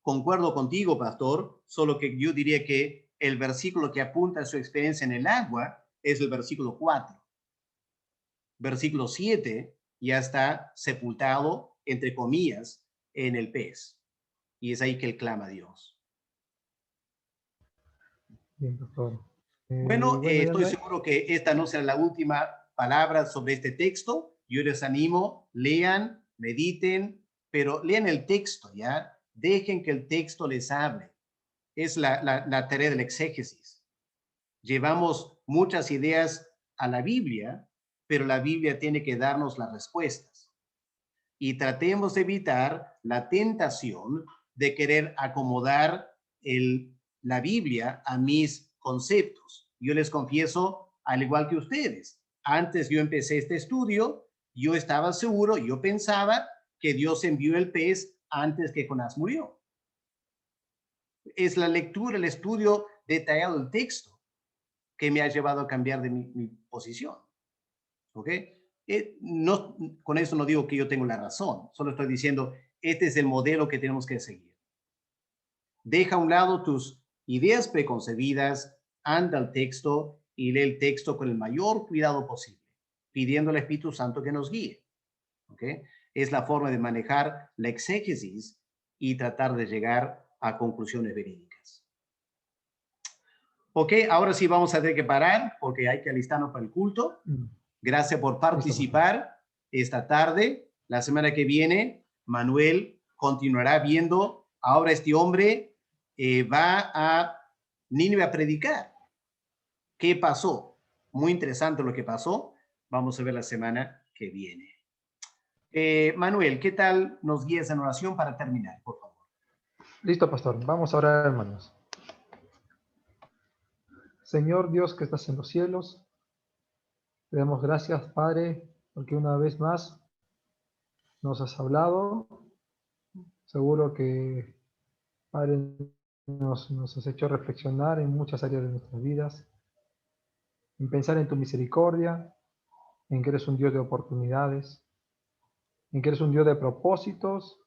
concuerdo contigo, pastor, solo que yo diría que el versículo que apunta a su experiencia en el agua es el versículo 4. Versículo 7 ya está sepultado, entre comillas, en el pez. Y es ahí que él clama a Dios. Bien, pastor. Bueno, Bueno, ya estoy no hay- seguro que esta no será la última palabra sobre este texto. Yo les animo, lean, mediten, pero lean el texto, ¿ya? Dejen que el texto les hable. Es la tarea del exégesis. Llevamos muchas ideas a la Biblia, pero la Biblia tiene que darnos las respuestas. Y tratemos de evitar la tentación de querer acomodar la Biblia a mis conceptos. Yo les confieso, al igual que ustedes, antes yo empecé este estudio, yo estaba seguro, yo pensaba que Dios envió el pez antes que Jonás murió. Es la lectura, el estudio detallado del texto que me ha llevado a cambiar de mi posición. ¿Ok? No, con eso no digo que yo tengo la razón, solo estoy diciendo, este es el modelo que tenemos que seguir. Deja a un lado tus ideas preconcebidas, anda al texto y lee el texto con el mayor cuidado posible, pidiendo al Espíritu Santo que nos guíe. ¿Ok? Es la forma de manejar la exégesis y tratar de llegar a conclusiones verídicas. Ok, ahora sí vamos a tener que parar porque hay que alistarnos para el culto. Gracias por participar esta tarde. La semana que viene, Manuel continuará viendo. Ahora este hombre va a Nínive a predicar. ¿Qué pasó? Muy interesante lo que pasó. Vamos a ver la semana que viene. Manuel, ¿qué tal nos guías en oración para terminar, por favor? Listo, pastor. Vamos a orar, hermanos. Señor Dios que estás en los cielos, te damos gracias, Padre, porque una vez más nos has hablado. Seguro que, Padre, nos has hecho reflexionar en muchas áreas de nuestras vidas, en pensar en tu misericordia, en que eres un Dios de oportunidades, en que eres un Dios de propósitos,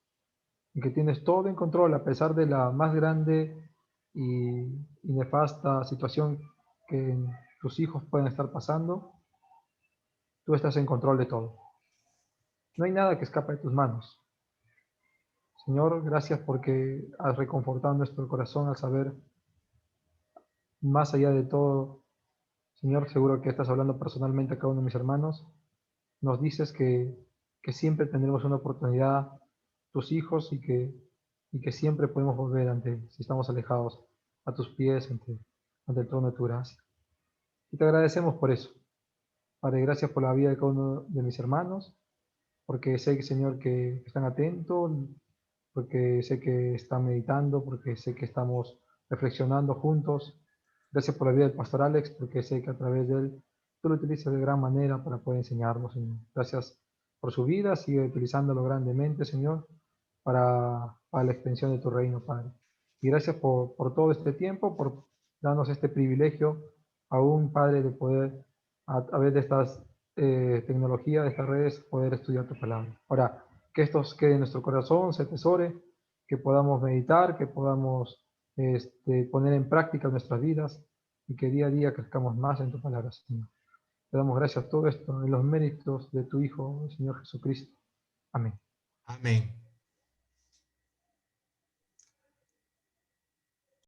en que tienes todo en control a pesar de la más grande y nefasta situación que tus hijos pueden estar pasando. Tú estás en control de todo. No hay nada que escape de tus manos. Señor, gracias porque has reconfortado nuestro corazón al saber, más allá de todo, Señor, seguro que estás hablando personalmente a cada uno de mis hermanos. Nos dices que siempre tendremos una oportunidad, tus hijos, y que siempre podemos volver si estamos alejados, a tus pies, ante el trono de tu gracia. Y te agradecemos por eso. Padre, gracias por la vida de cada uno de mis hermanos, porque sé, Señor, que están atentos, porque sé que están meditando, porque sé que estamos reflexionando juntos. Gracias por la vida del pastor Alex, porque sé que a través de él tú lo utilizas de gran manera para poder enseñarnos, Señor. Gracias por su vida, sigue utilizándolo grandemente, Señor, para la extensión de tu reino, Padre. Y gracias por todo este tiempo, por darnos este privilegio, aún, Padre, de poder, a través de estas tecnologías, de estas redes, poder estudiar tu palabra. Ahora, que esto quede en nuestro corazón, se atesore, que podamos meditar, que podamos poner en práctica nuestras vidas y que día a día crezcamos más en tu palabra, Señor. Te damos gracias a todo esto en los méritos de tu Hijo, el Señor Jesucristo. Amén. Amén.